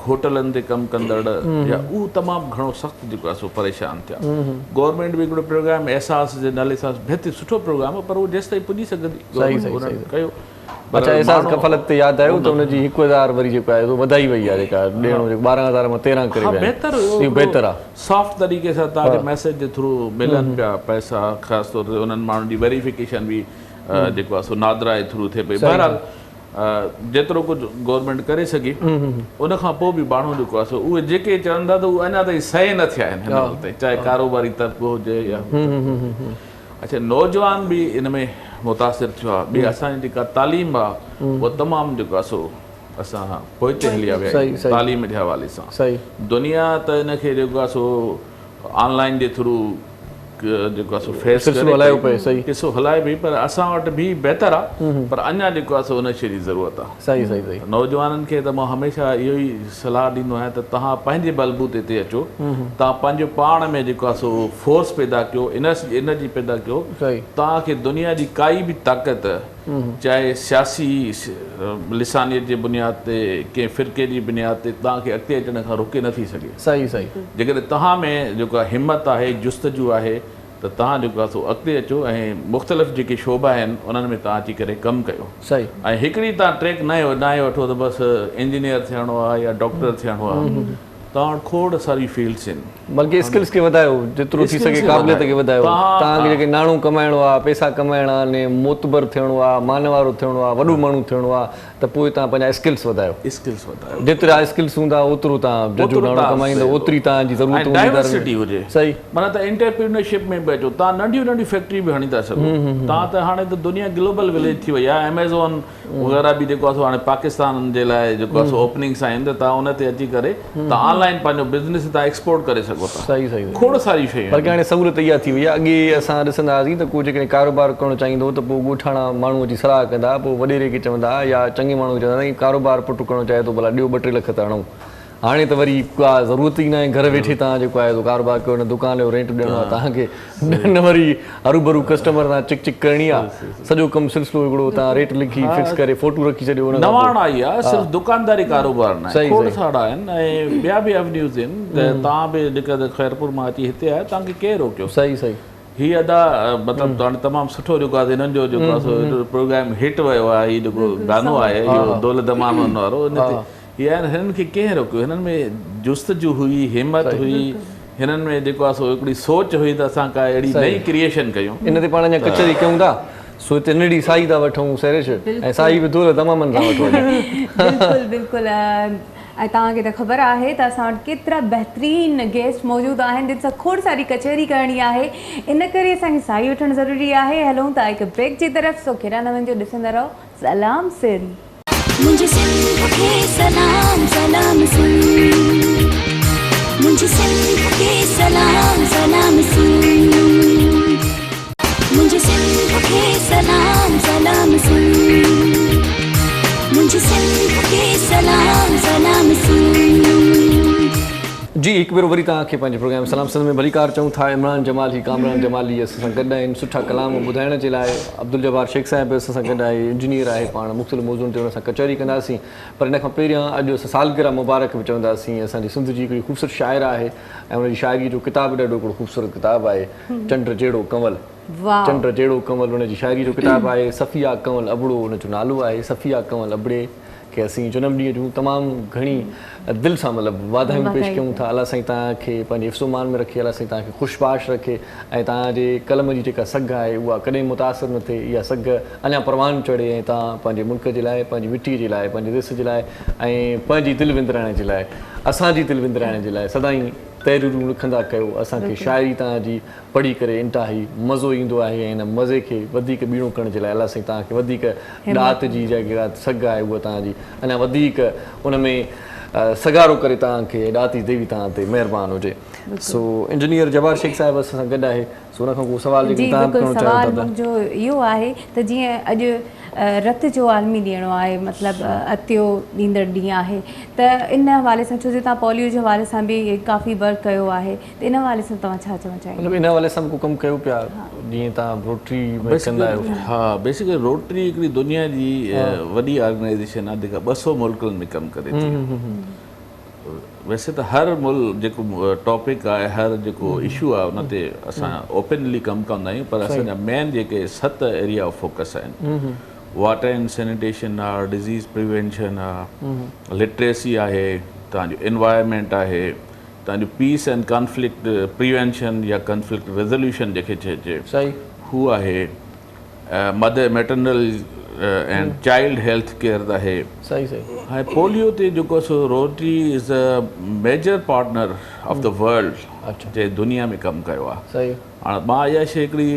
होटलनि ते कमु कंदड़ या उहो तमामु घणो सख़्तु जेको आहे सो परेशान थिया गवर्नमेंट बि हिकिड़ो प्रोग्राम एहसास जे नाले सां बेहतरीन सुठो प्रोग्राम आहे पर उहो जेसि ताईं पुॼी सघंदी कयो अच्छा एहसास कफ़लत ते यादि आयो त हुनजी 1000 वरी जेको आहे वधाई वई आहे जेका ॾियणो 12000 मां 13 करे बहितर आहे सॉफ्ट तरीक़े सां तव्हांखे मैसेज जे थ्रू मिलनि पिया पैसा ख़ासि तौर ते उन्हनि माण्हुनि जी वेरिफिकेशन बि जेको आहे सो नादरा जे थ्रू थिए पई बहरहाल जेतिरो कुझु गवर्नमेंट करे सघी उन खां पोइ बि माण्हू जेको आहे सो उहे जेके चवनि था त उहे अञा ताईं सही न थिया आहिनि हिन वक़्तु ताईं चाहे कारोबारी तबिको हुजे या अच्छा नौजवान बि इन में मुतासिर थियो आहे ॿी असांजी जेका तालीम आहे उहा तमामु जेको आहे सो असां पोइते हली विया आहियूं तालीम जे हवाले सां दुनिया त हिनखे जेको आहे सो ऑनलाइन जे थ्रू जेको आहे सो फेस किसो हलाए पई पर असां वटि बि बहितर आहे पर अञा जेको आहे सो उन शइ जी ज़रूरत आहे सही सही सही नौजवाननि खे त मां हमेशह इहो ई सलाह ॾींदो आहियां त तव्हां पंहिंजे बलबूते ते अचो तव्हां पंहिंजो पाण में जेको आहे सो फोर्स पैदा कयो एनर्जी पैदा कयो तव्हांखे दुनिया जी काई बि ताक़त चाहे सियासी लिसानियत जे बुनियाद ते कंहिं फ़िरके जी बुनियाद ते तव्हांखे अॻिते अचण खां रोके नथी सघे सही सही जेकॾहिं तव्हां में जेको आहे हिमत आहे जुस्तजू आहे त तव्हां जेको आहे सो अॻिते अचो ऐं मुख़्तलिफ़ जेके शोबा आहिनि उन्हनि में तव्हां अची करे कमु कयो सही ऐं हिकिड़ी तव्हां ट्रैक न वठो त बसि इंजीनियर थियणो आहे या डॉक्टर थियणो आहे तव्हां वटि खोड़ सारी फील्ड्स आहिनि बल्कि स्किल्स खे वधायो जेतिरो थी सघे क़ाबिलियत खे वधायो तव्हांखे जेके नाणो कमाइणो आहे पैसा कमाइणा आहिनि मोतबर थियणो आहे मान वारो थियणो आहे वॾो माण्हू थियणो आहे त पोइ तव्हां पंहिंजा स्किल्स वधायो जेतिरा स्किल्स हूंदा ओतिरो तव्हां जो नाणो कमाईंदो ओतिरी तव्हांजी ज़रूरत हूंदी डाइवर्सिटी हुजे सही माना त एंटरप्रीनरशिप में बि अचो तव्हां नंढियूं नंढियूं फैक्ट्री बि हणी था सघो तव्हां त हाणे त दुनिया ग्लोबल विलेज थी वई आहे एमेज़ॉन वग़ैरह बि जेको आहे सो हाणे पाकिस्तान जे लाइ जेको आहे सो ओपनिंग्स आहिनि त तव्हां उन ते अची करे तव्हां ऑनलाइन पंहिंजो बिज़नेस तव्हां एक्सपोर्ट करे सघो था सही सही खोड़ सारी शयूं बल्कि हाणे सहूलियत इहा थी वई आहे अॻे असां ॾिसंदा हुआसीं त को जेकॾहिं कारोबार करणु चाहींदो त पोइ ॻोठाणा माण्हू अची सलाह कंदा पोइ वॾेरे खे चवंदा या चङे माण्हू चवंदा कारोबार पुटु करणु चाहे थो भला ॾियो 2-3 लख त हणूं हाणे त वरी का ज़रूरत ई न आहे घर वेठे तव्हां जेको आहे कारोबार कयो न दुकान जो रेंट ॾियणो आहे तव्हांखे न वरी हरू कस्टमर सां चिक चिक करणी आहे सॼो कमु सिलसिलो हिकिड़ो तव्हां रेट लिखी फिक्स करे फोटो रखी छॾियो नवाण आई आहे सिर्फ़ु दुकानदारी कारोबार न आहे खोड़ सारा आहिनि ऐं ॿिया बि एवेन्यूज़ आहिनि त तव्हां बि जेका ख़ैरपुर मां अची हिते आया तव्हांखे केरु रोकियो सही सही हीअ अदा मतिलबु हाणे तमामु सुठो जेको आहे हिननि जो जेको आहे प्रोग्राम हिट वियो आहे हीअ जेको गानो आहे इहो दौलत दमान वारो हिन ते हिननि खे कंहिं रोकियो हिननि में जुस्तजू हुई हिमत हुई हिननि में जेको आहे सो हिकिड़ी सोच हुई त असां का अहिड़ी नई क्रिएशन कयूं। इन ते पाण अञा कचहरी कयूं था सो हिते निड़ी साई था वठूं सैरिश ऐं साई बि दूर तमामनि सां वठो बिल्कुलु बिल्कुलु ऐं तव्हांखे त ख़बर आहे त असां वटि केतिरा बहितरीनु गेस्ट मौजूदु आहिनि जिन सां खोड़ सारी कचहरी करणी आहे इन करे असांखे साई वठणु ज़रूरी आहे। हलूं था हिकु ब्रेक जी तरफ़ सो केॾा न वञिजो ॾिसंदा रहो सलाम सिंध। मुझे सिंध के सलाम सलाम सिंध मुझे सिंध के सलाम सलाम सिंध मुझे सिंध के सलाम सलाम सिंध मुझे सिंध के सलाम सलाम सिंध। जी हिकु भेरो वरी तव्हांखे पंहिंजे प्रोग्राम सलाम सिंध में भलीकार चऊं था। इमरान जमाल ही कामरान जमाली असां सां गॾु आहिनि सुठा कलाम ॿुधाइण जे लाइ। अब्दुल जब्बार शेख साहिब असां सां गॾु आहे, इंजीनियर आहे, पाण मुख़्तलिफ़ मौज़ूअनि ते हुन सां कचहरी कंदासीं। पर इन खां पहिरियां अॼु असां सालगिरह मुबारक बि चवंदासीं। असांजी सिंध जी हिकिड़ी ख़ूबसूरत शाइर आहे ऐं हुनजी शाइरी जो किताबु ॾाढो हिकिड़ो ख़ूबसूरत किताबु आहे, चंड जहिड़ो कंवल। चंड जहिड़ो कंवल हुनजी शाइरी जो किताबु आहे। सफ़िया कंवल अबड़ो हुनजो नालो आहे। सफ़िया कंवल अबड़े खे असीं जनम ॾींहं जूं तमामु घणी दिलि सां मतिलबु वाधायूं पेश कयूं था। अलाह साईं तव्हांखे पंहिंजे हिफ़्ज़ो-मान में रखे, अलाह साईं तव्हांखे ख़ुशबाश रखे ऐं तव्हांजे कलम जी जेका सघ आहे उहा कॾहिं मुतासिर न थिए, इहा सघ अञा परवान चढ़े ऐं तव्हां पंहिंजे मुल्क जे लाइ, पंहिंजी मिटीअ जे लाइ, पंहिंजे देश जे लाइ ऐं पंहिंजी दिलि विंदराइण जे लाइ, असांजी दिलि विंदराइण जे लाइ सदाईं तहरीरूं लिखंदा कयो। असांखे शाइरी तव्हांजी पढ़ी करे इंतिहाई मज़ो ईंदो आहे ऐं हिन मज़े खे वधीक ॿीणो करण जे लाइ अलाह साईं तव्हांखे वधीक ॾात जी जेका सघ आहे उहा तव्हांजी अञा वधीक उन में सगारो करे तव्हांखे ॾाती देवी तव्हां ते महिरबानी हुजे। सो इंजीनियर जब्बार शेख साहिब असां सां गॾु आहे। सो हुन खां पोइ सवाल जेको तव्हां करणु चाहियो था मुंहिंजो इहो आहे त जीअं अॼु रत जो आलमी ॾियणो आहे, मतिलबु अतियो ॾींदड़ ॾींहुं आहे, त इन हवाले सां छो जो तव्हां पोलियो जे हवाले सां बि काफ़ी वर्क कयो आहे त इन हवाले सां तव्हां छा चवणु चाहींदा? मतिलबु इन हवाले सां को कमु कयो पिया जीअं तव्हां रोटरी में कंदा आहियो? हा, बेसिकली रोटरी हिकिड़ी दुनिया जी वॾी ऑर्गेनाइज़ेशन आहे जेका 200 मुल्कनि में कमु करे थी। वैसे त हर मुल्क जेको टॉपिक आहे, हर जेको इशू आहे उन ते असां ओपनली कमु कंदा आहियूं, पर असांजा मेन जेके 7 एरिया ऑफ फोकस आहिनि, वाटर एंड सैनिटेशन आहे, डिज़ीज़ प्रिवेंशन आहे, लिटरेसी आहे, तव्हांजो एनवायरमेंट आहे, तव्हांजो पीस एंड कॉन्फ्लिक्ट प्रिवेंशन या कॉन्फ्लिक्ट रेज़ोल्यूशन जेके चइजे सही हू आहे, mother maternal and child health care आहे। सही सही हाणे पोलियो ते जेको सो Rotary is a major partner of the world जे दुनिया में कमु कयो आहे। सही हाणे मां इहा शइ हिकिड़ी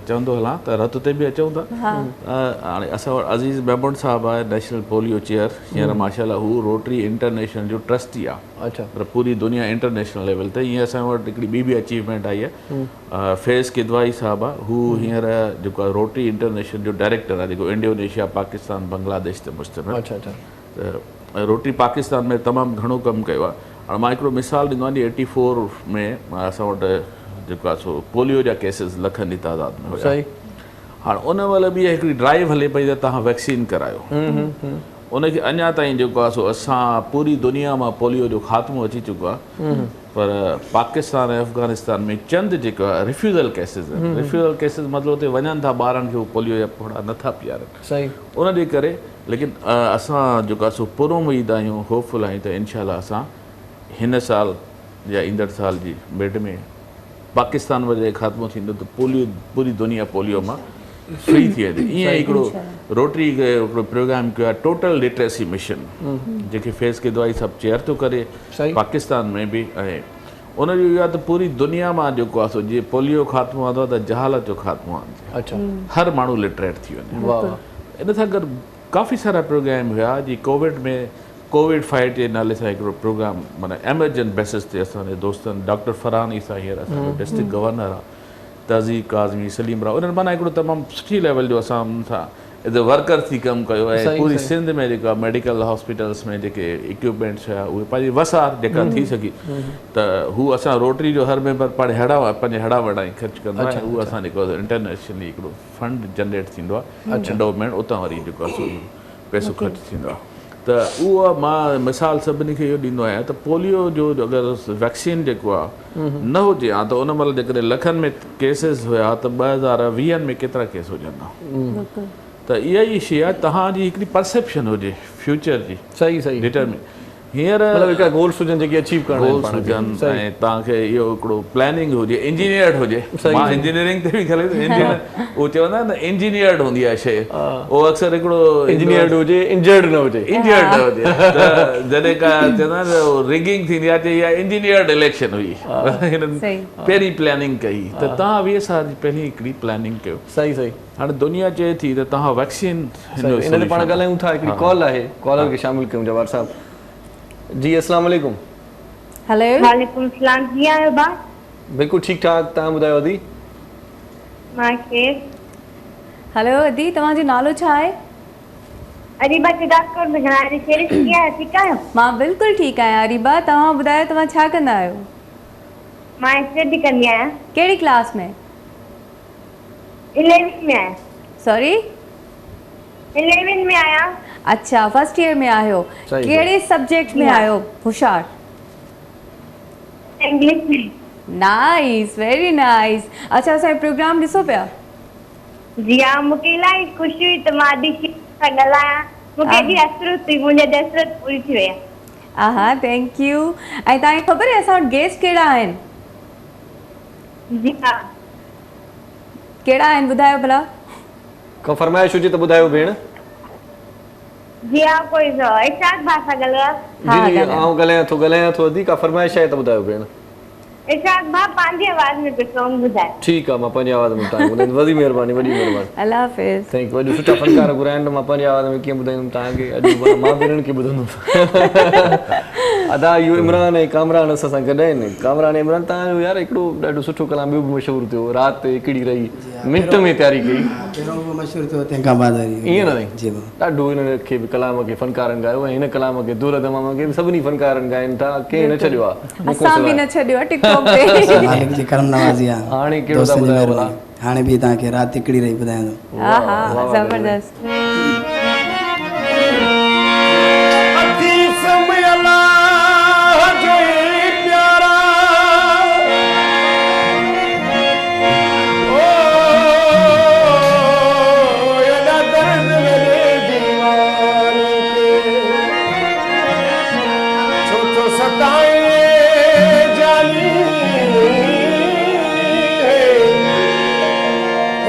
चवंदो हलां त रत ते बि अचूं था। हाणे असां वटि अज़ीज़ महमूद साहिबु आहे नेशनल पोलियो चेयर, हींअर माशाल्लाह हू रोटरी इंटरनेशनल जो ट्रस्टी आहे। अच्छा, पर पूरी दुनिया इंटरनेशनल लेवल ते ईअं असां वटि हिकिड़ी ॿी अचीवमेंट आई आहे। फैज़ किदवाई साहिबु आहे, हू हींअर जेको आहे रोटरी इंटरनेशनल जो डायरेक्टर आहे, जेको इंडोनेशिया, पाकिस्तान, बांग्लादेश ते मुश्तमिल। अच्छा अच्छा त रोटरी पाकिस्तान में तमामु घणो कमु कयो आहे। हाणे मां हिकिड़ो मिसाल ॾींदो आहियां, 84 में असां वटि जेको आहे सो पोलियो जा केसिस लखनि जी तादाद में हुया। सही हाणे उन महिल बि हिकिड़ी ड्राइव हले पई त तव्हां वैक्सीन करायो। उनखे अञा ताईं जेको आहे सो असां पूरी दुनिया मां पोलियो जो ख़ात्मो अची चुको आहे, पर पाकिस्तान ऐं अफ़गानिस्तान में चंद जेको आहे रिफ्यूज़ल केसिस आहिनि। रिफ्यूज़ल केसिस मतिलबु उते वञनि था, ॿारनि खे उहो पोलियो जा फोड़ा नथा पीआरनि। सही उनजे करे लेकिन असां जेको आहे सो पुर उमीद आहियूं, होपफुल आहियूं त इनशाला असां हिन साल या ईंदड़ साल जी मिड में पाकिस्तान वजह ख़ात्मो थींदो त पोलियो पूरी दुनिया पोलियो मां फ्री थी वेंदी। ईअं हिकिड़ो रोटरी हिकिड़ो प्रोग्राम कयो आहे, टोटल लिटरेसी मिशन, जेके फैज़ किदवाई सभु चेयर थो करे पाकिस्तान में बि। ऐं उनजो इहो आहे त पूरी दुनिया मां जेको आहे सो जीअं पोलियो ख़ात्मो आंदो आहे त जहालत जो ख़ात्मो आंदो। अच्छा, हर माण्हू लिटरेट थी वञे। वाह। इन सां गॾु काफ़ी सारा प्रोग्राम हुया। जीअं कोविड में कोविड फाइट जे नाले सां हिकिड़ो प्रोग्राम माना एमरजेंट बेसिस ते असांजे दोस्तनि डॉक्टर फरहानी सां हींअर असांजो डिस्ट्रिक्ट गवर्नर आहे, तज़ीक काज़मी, सलीम राव, उन्हनि माना हिकिड़ो तमामु सुठी लेवल जो असां उन्हनि सां एज़ अ वर्कर थी कमु कयो। ऐं पूरी सिंध में जेका मेडिकल हॉस्पिटल्स में जेके इक्विपमेंट्स हुया उहे पंहिंजी वसार जेका थी सघी त हू असां रोटरी जो हर मेंबर पाण पंहिंजे हड़ा वड़ा ई ख़र्चु कंदो आहे। उहो असां जेको इंटरनेशनली हिकिड़ो फंड जनरेट थींदो आहे, एंडोमेंट, उतां वरी जेको आहे पैसो ख़र्चु थींदो आहे। त उहा मां मिसाल सभिनी खे इहो ॾींदो आहियां त पोलियो जो अगरि वैक्सीन जेको आहे न हुजे हा त उन महिल जेकॾहिं लखनि में केसिस हुया त 2020 में केतिरा केस हुजनि हा। त इहा ई शइ आहे, तव्हांजी हिकिड़ी परसेप्शन हुजे फ्यूचर जी। सही सही डिटरमिन हींअर मतिलबु हिकिड़ा गोल्स हुजनि जेके अचीव करणा आहिनि गोल्स पाण खे। हुजनि सही। ऐं तव्हांखे इहो हिकिड़ो प्लानिंग हुजे इंजीनियर्ड हुजे सही, मां सही। इंजीनियरिंग ते बि खले इंजीनियर उहो चवंदा आहिनि न इंजीनियर्ड हूंदी आहे शइ उहो अक्सर हिकिड़ो इंजीनियर्ड हुजे इंजर्ड न हुजे। इंजीनियर्ड न हुजे त जॾहिं का चवंदा आहिनि रिगिंग थींदी आहे इहा इंजीनियर्ड इलेक्शन हुई हिननि सही। पहिरीं प्लानिंग कई त तव्हां 20 साल जी पहिरीं हिकिड़ी प्लानिंग कयो सही सही। हाणे दुनिया चए थी त तव्हां वैक्सीन इन ते पाण ॻाल्हायूं था। हिकिड़ी कॉल आहे, कॉलर खे शामिल कयूं जवाहर साहब। जी अस्सलाम वालेकुम। हेलो वालेकुम सलाम। जी आयो बा बिल्कुलु ठीकु ठाक। तव्हां ॿुधायो अदी? मां केर हेलो अदी, तव्हांजो नालो छा आहे? अरीबा चिदासकोट में घणारी कहिड़ी थी आहे? ठीकु आहियो? मां बिल्कुलु ठीकु आहियां अरीबा। तव्हां ॿुधायो तव्हां छा कंदा आहियो? मां स्टडी कंदी आहियां। कहिड़ी क्लास में? 11th में आहियां। सॉरी 11th में आहियां। अच्छा, फर्स्ट ईयर में आहियो। सही। कहिड़े सब्जेक्ट में आहियो होशियार? इंग्लिश में। Nice, very nice. अच्छा, असांजो प्रोग्राम ॾिसो पिया? जी हा, मूंखे इलाही ख़ुशी हुई त मां अॼु सां ॻाल्हायां। मूंखे एॾी हसरत हुई, मुंहिंजी हसरत पूरी थी वई आहे। हा, थैंक यू। ऐं तव्हांखे ख़बर आहे असां वटि गेस्ट कहिड़ा आहिनि? जी हा। कहिड़ा आहिनि ॿुधायो भला? को फरमाइश हुजे त ॿुधायो भेण। जी हा, कोई इरशाद भाउ सां ॻाल्हायां। जी जी आउं ॻाल्हायां थो अदी। का फरमाइश आहे त ॿुधायो भेण। इरशाद भाउ पंहिंजी आवाज़ में कुझु सॉन्ग ॿुधाए। ठीकु आहे, मां पंहिंजी आवाज़ में तव्हांखे ॿुधाईंदुमि। वॾी महिरबानी, वॾी महिरबानी। अल्लाह हाफ़िज़। Thank U. अॼु सुठा फनकार घुराइनि त मां पंहिंजी आवाज़ में कीअं ॿुधाईंदुमि तव्हांखे। अॼु मां भेणनि खे ॿुधंदुमि। अदा इहो इमरान ऐं कामरान असां सां गॾु आहिनि। कामरान ऐं इमरान तव्हांजो यार हिकिड़ो ॾाढो सुठो कलाम ॿियो बि मशहूरु थियो, राति हिकिड़ी रही मिंट में तयारी कई। पहिरों उहो मशहूरु थियो तंहिंखां बाद ईअं न जी ॾाढो हिन खे बि कलाम खे फनकारनि ॻायो ऐं हिन कलाम खे दूर दमाम खे बि सभिनी फनकारनि ॻाइनि था। कंहिं न छॾियो आहे। असां बि न छॾियो आहे टिकटॉक ते। मालिक जी करम नवाज़ी आहे। हाणे कहिड़ो था ॿुधायो भला? हाणे बि तव्हांखे राति हिकिड़ी रही ॿुधाईंदो। हा हा, ज़बरदस्त। अति समय अल्लाह जो ही प्यारा ओ ये दर्द मेरे दीवाने के छो सताए जानी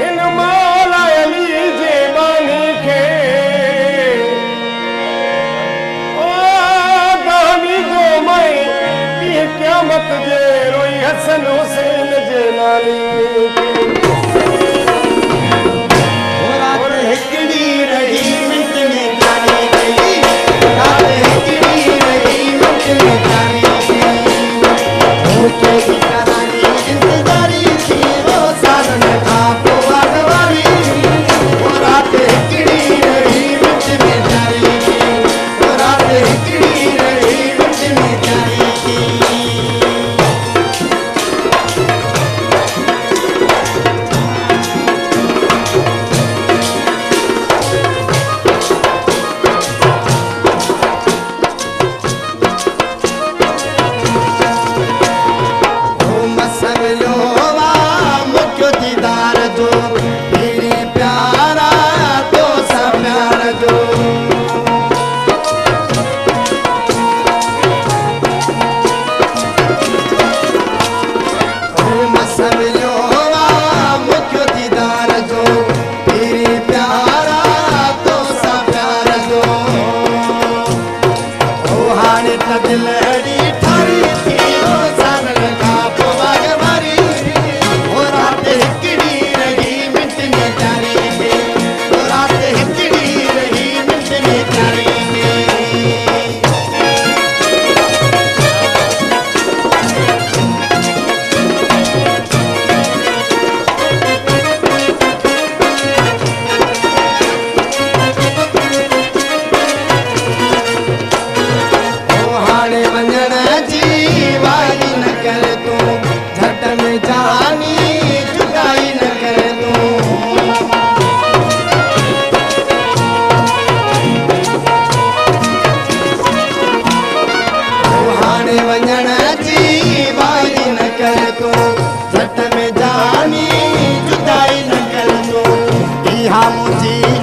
इन मौला अली जे बानी के क़यामत जे रोई हसन हुसैन जे नाले रात हिकिड़ी रही मिंट में जाने गई। रात हिकिड़ी रही मिंट में जाने गई। मुझे भी करानी इंतजारी थी वो सालन खां पोइ अगवारी। वो रात हिकिड़ी रही मिंट में जाने गई। वो रात हिकिड़ी रही मिंट में जाने गई।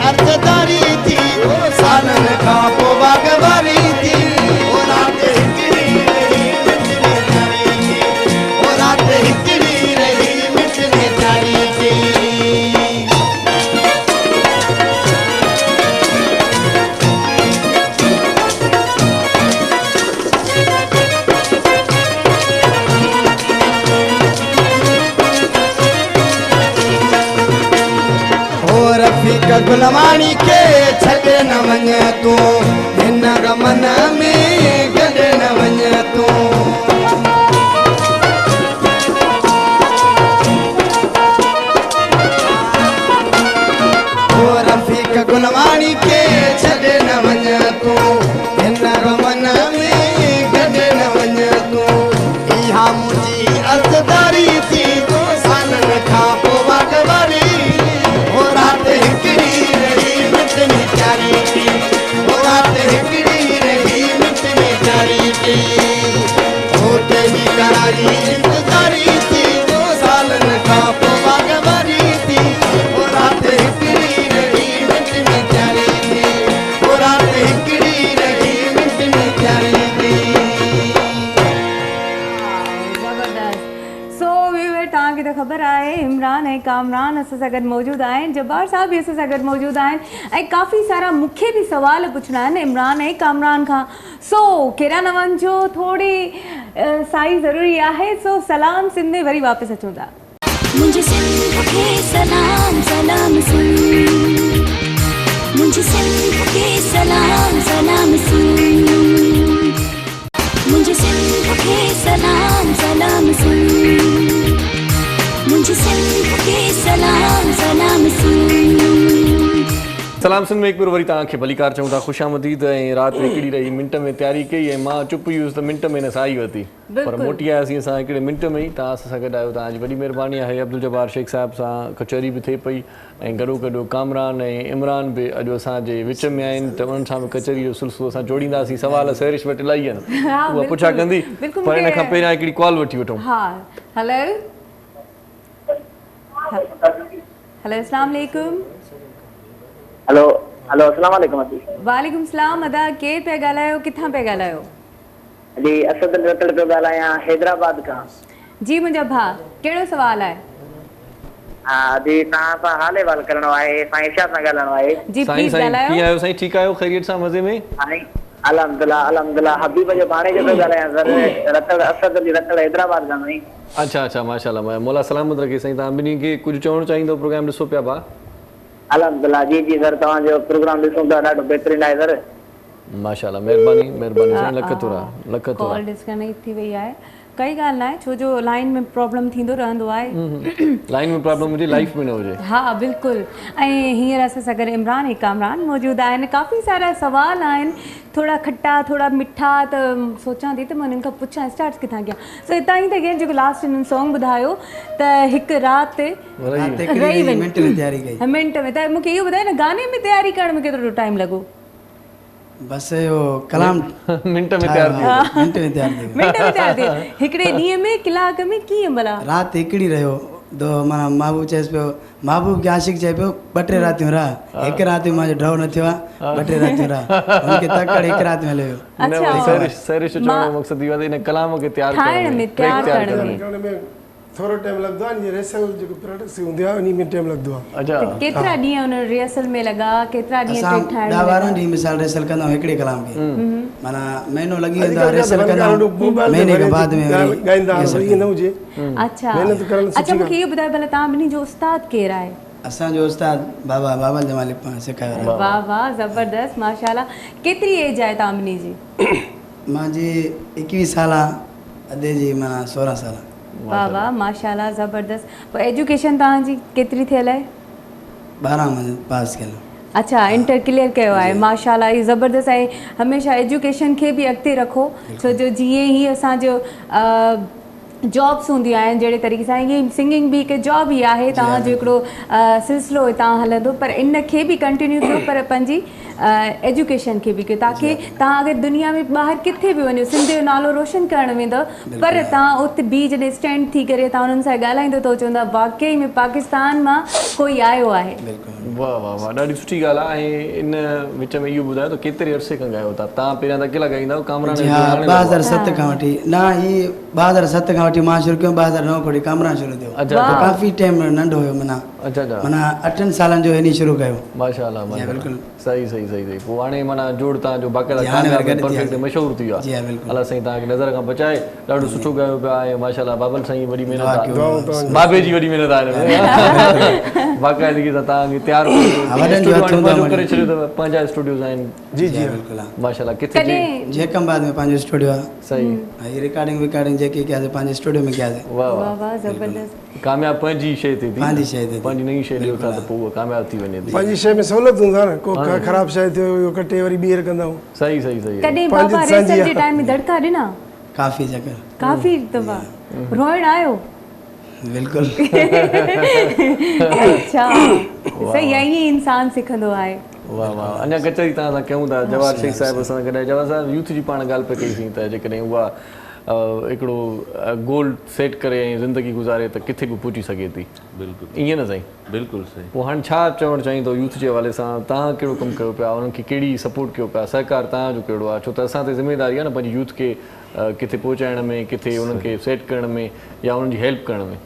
अर्ज़दारी थी सालन खां पोइ बाग़बारी थी। रफ़ीक गुलवाणी खे छॾे न वञ तूं हिन गमन में गॾे न वञ तूं रफ़ीक गुलवाणी खे छॾे न वञ तूं हिन गमन में गॾे न वञ तूं इहा मुंहिंजी अर्ज़दारी थी तूं सालनि खां पोइ वागवारी हो राति हिकिड़ी रही मिट में प्यारी थी हो राति हिकिड़ी रही मिट में प्यारी थी हो तेरी करारी इंतज़ारी थी तूं सालनि खां पोइ वागवारी थी हो राति हिकिड़ी रही मिट में प्यारी थी हो राति हिकिड़ी रही मिट में प्यारी थी ज़बरदस्त। सो व्यूअर तव्हांखे त ख़बर आहे इमरान ऐं कामरान असां सां गॾु मौजूदु आहिनि जब्बार साहब बि असां सां गॾु मौजूदु आहिनि ऐं काफ़ी सारा मूंखे बि सुवाल पुछणा आहिनि इमरान ऐं कामरान खां सो कहिड़ा न वञिजो थोरी साई ज़रूरी आहे सो सलाम सिंध में वरी वापसि अचूं था मुझे सिंध के सलाम सलाम सुन मुझे सिंध के सलाम सलाम सुन मुझे सिंध के सलाम सलाम सुन मुझे सिंध के सलाम सलाम सुन सलाम सिंध में हिकु भेरो वरी तव्हांखे भलीकार चऊं था ख़ुशामदीद ऐं राति हिकिड़ी रही मिंट में तयारी कई ऐं मां चुप युसि त मिंट में न साई वरिती पर मोटी आयासीं असां हिकिड़े मिंट में ई तव्हां असां सां गॾु आहियो तव्हांजी वॾी महिरबानी आहे अब्दुल जब्बार शेख साहिब सां कचहरी बि थिए पई ऐं गॾो गॾु कामरान ऐं इमरान बि अॼु असांजे विच में आहिनि त उन्हनि सां बि कचहरी जो सिलसिलो असां जोड़ींदासीं सवाल सैरिश वटि इलाही आहिनि उहा पुछा कंदी पर हिन खां पहिरियां हिकिड़ी कॉल वठी वठूं हा हेलो हेलो अस्सलाम वालेकुम हेलो हेलो अस्सलाम वालेकुम अदी वालेकुम सलाम अदा केरु पिया ॻाल्हायो किथां पिया ॻाल्हायो जी असद रतड़ पियो ॻाल्हायां हैदराबाद खां जी मुंहिंजा भाउ कहिड़ो सुवाल आहे हा जी तव्हां सां हाल अहिवाल करणो आहे साईं इरशाद सां ॻाल्हाइणो आहे जी साईं प्लीज़ साईं ॻाल्हायो कीअं आहियो साईं ठीकु आहियो ख़ैरियत सां मज़े में साईं अल्हम्दुलिल्लाह अल्हम्दुलिल्लाह हबीब जो भाणे जो पियो ॻाल्हायां सर रतड़ असद जी रतड़ हैदराबाद खां साईं अच्छा अच्छा माशाल्लाह मौला सलामत रखे साईं तव्हां ॿिन्ही खे कुझु चवणु चाहींदो प्रोग्राम ॾिसो पिया भाउ अल्हम्दुलिल्लाह जी जी सर तव्हांजो प्रोग्राम ॾिसूं था ॾाढो बहितरीनु आहे सर माशाल्लाह महिरबानी महिरबानी साईं लख थोरा कॉल डिस्कनेक्ट थी वई आहे काई ॻाल्हि न आहे छो जो लाइन में प्रॉब्लम थींदो रहंदो आहे लाइन में प्रॉब्लम हुजे लाइफ में न हुजे हा बिल्कुलु ऐं हींअर असां सां गॾु इमरान ऐं कामरान मौजूदु आहिनि काफ़ी सारा सुवाल आहिनि थोड़ा खट्टा थोड़ा मिठा त सोचां थी त मां हिननि खां पुछां स्टार्ट किथां कयां सो हितां ई त केरु जेको लास्ट हिननि सॉन्ग ॿुधायो त हिकु राति रही वञ मिंट में तयारी कई मिंट में त मूंखे इहो ॿुधायो न गाने में तयारी करण में केतिरो टाइम लॻो बस यो कलाम मिंट में तयार थी मिंट में तयार थी मिंट में तयार थी हिकिड़े ॾींहं में कलाक में कीअं भला राति हिकिड़ी रहियो दो माना महबूब चएसि पियो महबूब खे आशिक़ चए पियो ॿ टे रातियूं रह हिकु राति में मुंहिंजो ड्रॉ न थियो आहे ॿ टे रातियूं रह हुनखे तकड़ हिकु राति में हलियो अच्छा सैरिश चवण जो मक़सदु इहो आहे त इन कलाम खे तयार ठाहिण में तयार करण करण में थोरो टाइम लॻंदो आहे जीअं रिहर्सल जेको प्रोडक्ट्स हूंदी आहे उन में टाइम लॻंदो आहे अच्छा केतिरा ॾींहं हुन रिहर्सल में लॻा केतिरा ॾींहं असां ट्रेक ठाहिण 10-12 ॾींहं मिसाल रिहर्सल कंदा आहियूं हिकिड़े कलाम खे माना महीनो लॻी वेंदो आहे रिहर्सल कंदा आहियूं महीने खां बाद में ॻाईंदा ईअं न हुजे अच्छा महिनत करण अच्छा मूंखे इहो ॿुधायो भला तव्हां ॿिन्ही जो उस्ताद केरु आहे असांजो उस्ताद बाबा जमाली सेखारियो वाह वाह ज़बरदस्त माशाल्लाह केतिरी एज आहे तव्हां ॿिन्ही जी मुंहिंजी 21 साल अदे जी माना 16 साल वाह वाह माशाल्लाह ज़बरदस्त पोइ एजुकेशन तव्हांजी केतिरी थियल आहे 12 में पास कयल अच्छा इंटर क्लियर कयो आहे माशाल्लाह इहो ज़बरदस्त आहे हमेशह एजुकेशन खे बि अॻिते रखो छो जो जीअं ई असांजो जॉब्स हूंदियूं आहिनि जहिड़े तरीक़े सां ईअं सिंगिंग बि हिकु जॉब ई आहे तव्हांजो हिकिड़ो सिलसिलो हितां हलंदो पर इन खे बि कंटिन्यू कयो पर पंहिंजी एजुकेशन खे बि कयो ताकी तव्हां अगरि दुनिया में ॿाहिरि किथे बि वञो सिंध जो नालो रोशन करणु वेंदव पर तव्हां उते बि जॾहिं स्टैंड थी करे तव्हां उन्हनि सां ॻाल्हाईंदो त चवंदा वाक़ई में पाकिस्तान मां कोई आयो आहे वाह वाह वाह ॾाढी सुठी ॻाल्हि आहे ऐं इन विच में इहो ॿुधायो त केतिरे अरसे खां ॻायो था तव्हां पहिरियां त अकेला ॻाईंदा आहियो कामरान 2007 खां वठी न ही 2007 खां वठी मां शुरू कयो 2009 खां वठी कामरान शुरू थियो काफ़ी टाइम नंढो हुयो माना अच्छा अच्छा माना 8 सालनि जो हिनी शुरू कयो। माशाल्लाह जी माशाल्लाह बिल्कुल। सही सही सही सही पोइ हाणे माना जोड़ तव्हांजो बाक़ाइदा जी, हाणे कामयाबु वरी गॾु थी परफेक्ट विया। मशहूरु थी वियो जी आहे। बिल्कुल। अलाह साईं तव्हांखे नज़र खां बचाए ॾाढो सुठो ॻायो पिया ऐं माशाल्लाह बाबल साईं वॾी महिनत दुआ आहे कयो। बाबे जी वॾी महिनत आहे हिन में बाक़ाइदगी सां तव्हांखे तयारु वॾनि जो हथ हूंदो आहे करे छॾियो अथव पंहिंजा स्टूडियोज़ आहिनि जी जी बिल्कुल। माशाल्लाह किथे जी कॾहिं जेकमबाद में पंहिंजो स्टूडियो आहे। सही ऐं रिकॉर्डिंग जेकी कयासीं पंहिंजे स्टूडियो में कयासीं। वाह वाह वाह वाह ज़बरदस्त। कामयाब पंहिंजी शइ थिए थी पंहिंजी शइ थिए थी। पंहिंजी नई शइ ॾियो था त पोइ उहा कामयाबु थी वञे थी पंहिंजी शइ में सहूलियत हूंदो आहे न को ख़राबु शइ थियो इहो कटे वरी ॿीहर कंदा आहियूं। सही सही सही कॾहिं पंहिंजी बाबा असांजी रेसल जे आहे। टाइम में दड़का ॾिना काफ़ी जगह काफ़ी दफ़ा रोइण आयो बिल्कुल। अच्छा सही आहे ईअं इंसान सिखंदो आहे। वाह वाह अञा कचहरी तव्हां सां कयूं था जवाहर शेख साहिब सां गॾु जवाहर साहिब यूथ जी पाण ॻाल्हि पे कईसीं त जेकॾहिं उहा हिकिड़ो गोल सेट करे ऐं ज़िंदगी गुज़ारे त किथे बि पहुची सघे थी बिल्कुलु ईअं न साईं बिल्कुलु सही। पोइ हाणे छा चवणु चाहींदो यूथ जे हवाले सां तव्हां कहिड़ो कमु कयो पिया उन्हनि खे कहिड़ी सपोर्ट कयो पिया सहकार तव्हांजो कहिड़ो आहे छो त असां ते ज़िमेदारी आहे न पंहिंजी यूथ खे किथे पहुचाइण में किथे उन्हनि खे सेट करण में या उन्हनि जी हेल्प करण में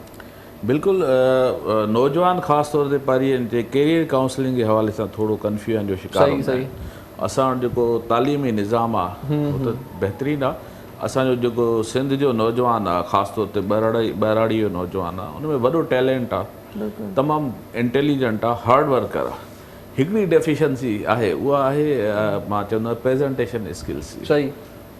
बिल्कुलु नौजवान ख़ासि तौर ते पढ़ी जे कैरियर काउंसलिंग जे हवाले सां थोरो कंफ्यूजन जो शिकार सही सही असां वटि जेको तालीमी निज़ाम आहे उहो त बहितरीनु आहे। असांजो जेको सिंध जो नौजवान आहे ख़ासि तौर ते ॿहिराड़ी जो नौजवान आहे उन में वॾो टैलेंट आहे तमामु इंटेलिजेंट आहे हार्ड वर्कर आहे। हिकिड़ी डेफिशिएंसी आहे उहा आहे मां चवंदो आहियां प्रेज़ेंटेशन स्किल्स सही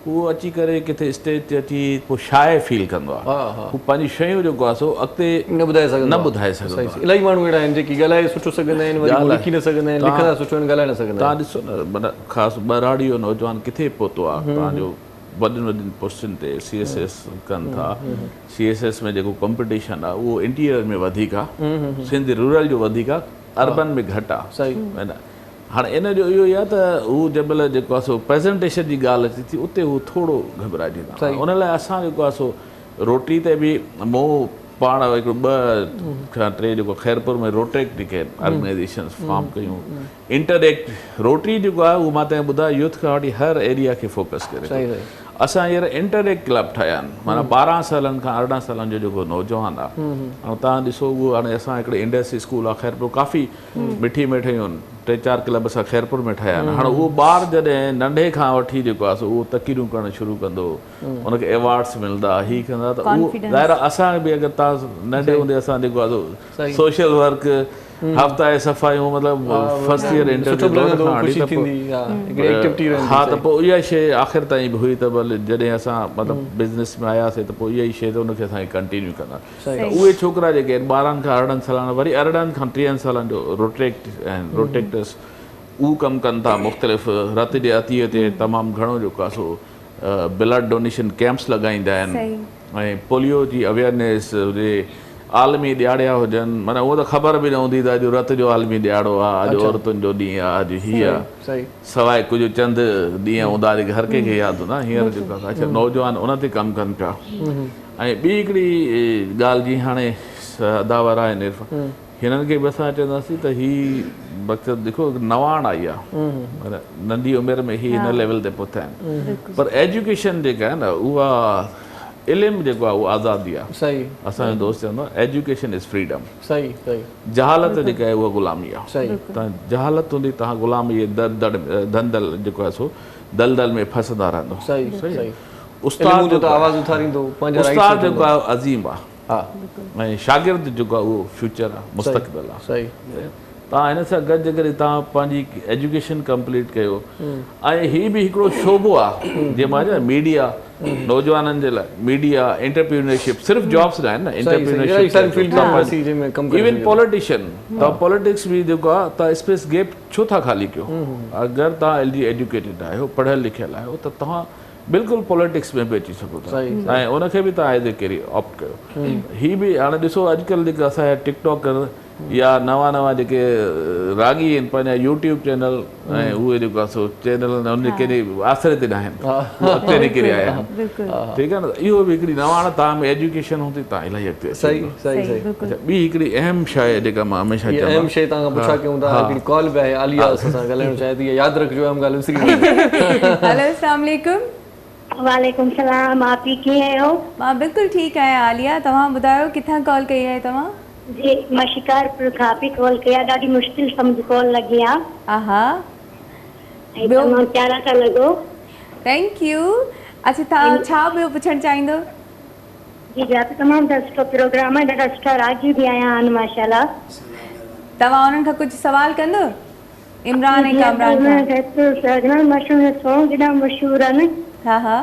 उहो अची करे किथे स्टेज ते अची पोइ शाय फील कंदो आहे हा हा हू पंहिंजी शयूं जेको आहे सो अॻिते न ॿुधाए सघंदो न ॿुधाए सघंदो सही आहे। इलाही माण्हू अहिड़ा आहिनि जेकी ॻाल्हाए सुठो सघंदा आहिनि वरी लिखी न सघंदा आहिनि लिखंदा सुठो आहिनि ॻाल्हाए न सघंदा तव्हां ॾिसो न माना ख़ासि ॿहिराड़ी जो नौजवान किथे पहुतो आहे तव्हांजो वॾियुनि पोस्टुनि ते CSS कनि था CSS में जेको कॉम्पिटिशन आहे उहो इंटीरियर में वधीक आहे सिंध रूरल जो वधीक आहे अर्बन में घटि आहे सही हाणे इन जो इहो ई आहे त हू जंहिंमहिल जेको आहे सो प्रेज़ेंटेशन जी ॻाल्हि अचे थी उते हू थोरो घबराइजंदा उन लाइ असां जेको आहे सो रोटी ते बि मूं पाण हिकिड़ो 2 खां 3 जेको खैरपुर में रोटेक्ट जेके ऑर्गेनाइज़ेशन्स फॉर्म कयूं इंटरेक्ट रोटरी जेको आहे उहो मां तव्हांखे ॿुधायो यूथ खां वठी हर एरिया खे फोकस करे सही सही असां हींअर इंटरेक्ट क्लब ठाहिया आहिनि माना 12 सालनि खां 18 सालनि जो जेको नौजवान आहे ऐं तव्हां ॾिसो उहो हाणे असां हिकिड़े इंडस्ट्री स्कूल आहे खैरपुर काफ़ी मिठी मिठियूं 3-4 क्लब असां खैरपुर में ठाहिया आहिनि हाणे उहो ॿार जॾहिं नंढे खां वठी जेको आहे सो उहो तक़रीरूं करणु शुरू कंदो उनखे एवॉर्ड्स मिलंदा हीअ कंदा त उहो ज़ाहिर असां बि अगरि तव्हां नंढे हूंदे असां जेको आहे सो सोशल वर्क हफ़्ता जी सफ़ायूं मतिलबु फर्स्ट ईयर इंटरव्यू हा त पोइ इहा शइ आख़िर ताईं बि हुई त भले जॾहिं असां मतिलबु बिज़नेस में आयासीं त पोइ इहा ई शइ त उनखे असांखे कंटिन्यू कंदा त उहे छोकिरा जेके आहिनि 12 खां 18 सालनि वरी 18 खां 30 सालनि जो रोटेक्टर्स उहो कमु कनि था मुख़्तलिफ़ रत जे अतीअ ते तमामु घणो जेको आहे सो ब्लड डोनेशन कैंप्स लॻाईंदा आहिनि ऐं पोलियो जी अवेयरनेस हुजे आलमी ॾियारिया हुजनि माना उहो त ख़बर बि न हूंदी त अॼु रत जो आलमी ॾियारो आहे अॼु औरतुनि जो ॾींहुं आहे अॼु हीअ आहे सवाइ कुझु चंद ॾींहं हूंदा जेके हर कंहिंखे यादि हूंदा हींअर जेको आहे अच्छा नौजवान उन ते कमु कनि पिया ऐं ॿी हिकिड़ी ॻाल्हि जीअं हाणे अदावर आहे निर्फ हिननि खे बि असां चवंदासीं त हीअ मक़सदु ॾिठो नवाण आई आहे नंढी उमिरि में ही हिन लेवल ते पहुता आहिनि पर एजुकेशन जेका आहे न उहा इल्मु जेको आहे उहो आज़ादी आहे सही असांजो दोस्त चवंदो आहे एजुकेशन इज़ फ्रीडम सही सही जहालत जेका आहे उहा ग़ुलामी आहे सही तव्हां जहालत हूंदी तव्हां ग़ुलामी धंधल जेको आहे सो दलदल में फसंदा रहंदो सही सही उस्ताद त आवाज़ उथारींदो पंहिंजा उस्ताद जेको आहे अज़ीम आहे हा ऐं शागिर्द जेको आहे उहो फ्यूचर आहे मुस्तक़बिल आहे सही तव्हां हिन सां गॾु करे तव्हां पंहिंजी एजुकेशन कंप्लीट कयो ऐं हीअ बि हिकिड़ो शोबो आहे जीअं मां चवां मीडिया नौजवाननि जे लाइ मीडिया एंटरप्रीन्योरशिप सिर्फ़ु जॉब्स न आहिनि न एंटरप्रीन्योरशिप इवन पॉलिटिशियन तव्हां पॉलिटिक्स बि जेको आहे तव्हां स्पेस गैप छो था ख़ाली कयो अगरि तव्हां एजुकेटेड आहियो पढ़ियल लिखियल आहियो त तव्हां बिल्कुलु पॉलिटिक्स में बि अची सघो था ऐं उनखे बि तव्हां एज़ ए कैरियर ऑप्ट कयो हीअ बि हाणे ॾिसो अॼुकल्ह जेके असांजा टिकटॉकर या नवां जेके रागी आहिनि पंहिंजा यूट्यूब चैनल ऐं उहे जेको आहे सो चैनल उन कहिड़े आसिरे ते न आहिनि अॻिते निकिरी आया आहिनि ठीकु आहे न इहो बि हिकिड़ी नवाण तव्हां में एजुकेशन हूंदी तव्हां इलाही अॻिते सही सही सही अच्छा ॿी हिकिड़ी अहम शइ जेका मां हमेशह चवंदो अहम शइ तव्हां खां पुछा कयूं था हिकिड़ी कॉल बि आहे आलिया सां ॻाल्हाइणु चाहे थी यादि रखिजो अहम ॻाल्हि विसरी हेलो अस्सलाम वालेकुम वालेकुम सलाम आप कीअं आहियो मां बिल्कुलु ठीकु आहियां आलिया तव्हां ॿुधायो किथां कॉल कई आहे तव्हां जी मां शिकारपुर खां पई कॉल कयां, ॾाढी मुश्किल सां मुंहिंजी कॉल लॻी आहे। आहा ऐं तमामु प्यारा था लॻो। Thank U. अच्छा तव्हां छा ॿियो पुछणु चाहींदो? जी जी तमामु सुठो प्रोग्राम आहे, ॾाढा सुठा रागी बि आया आहिनि माशाल्लाह। तव्हां उन्हनि खां कुझु सवाल कंदो? इमरान ऐं कामरान खां मशहूर सॉन्ग ॾाढा मशहूर आहिनि। हा हा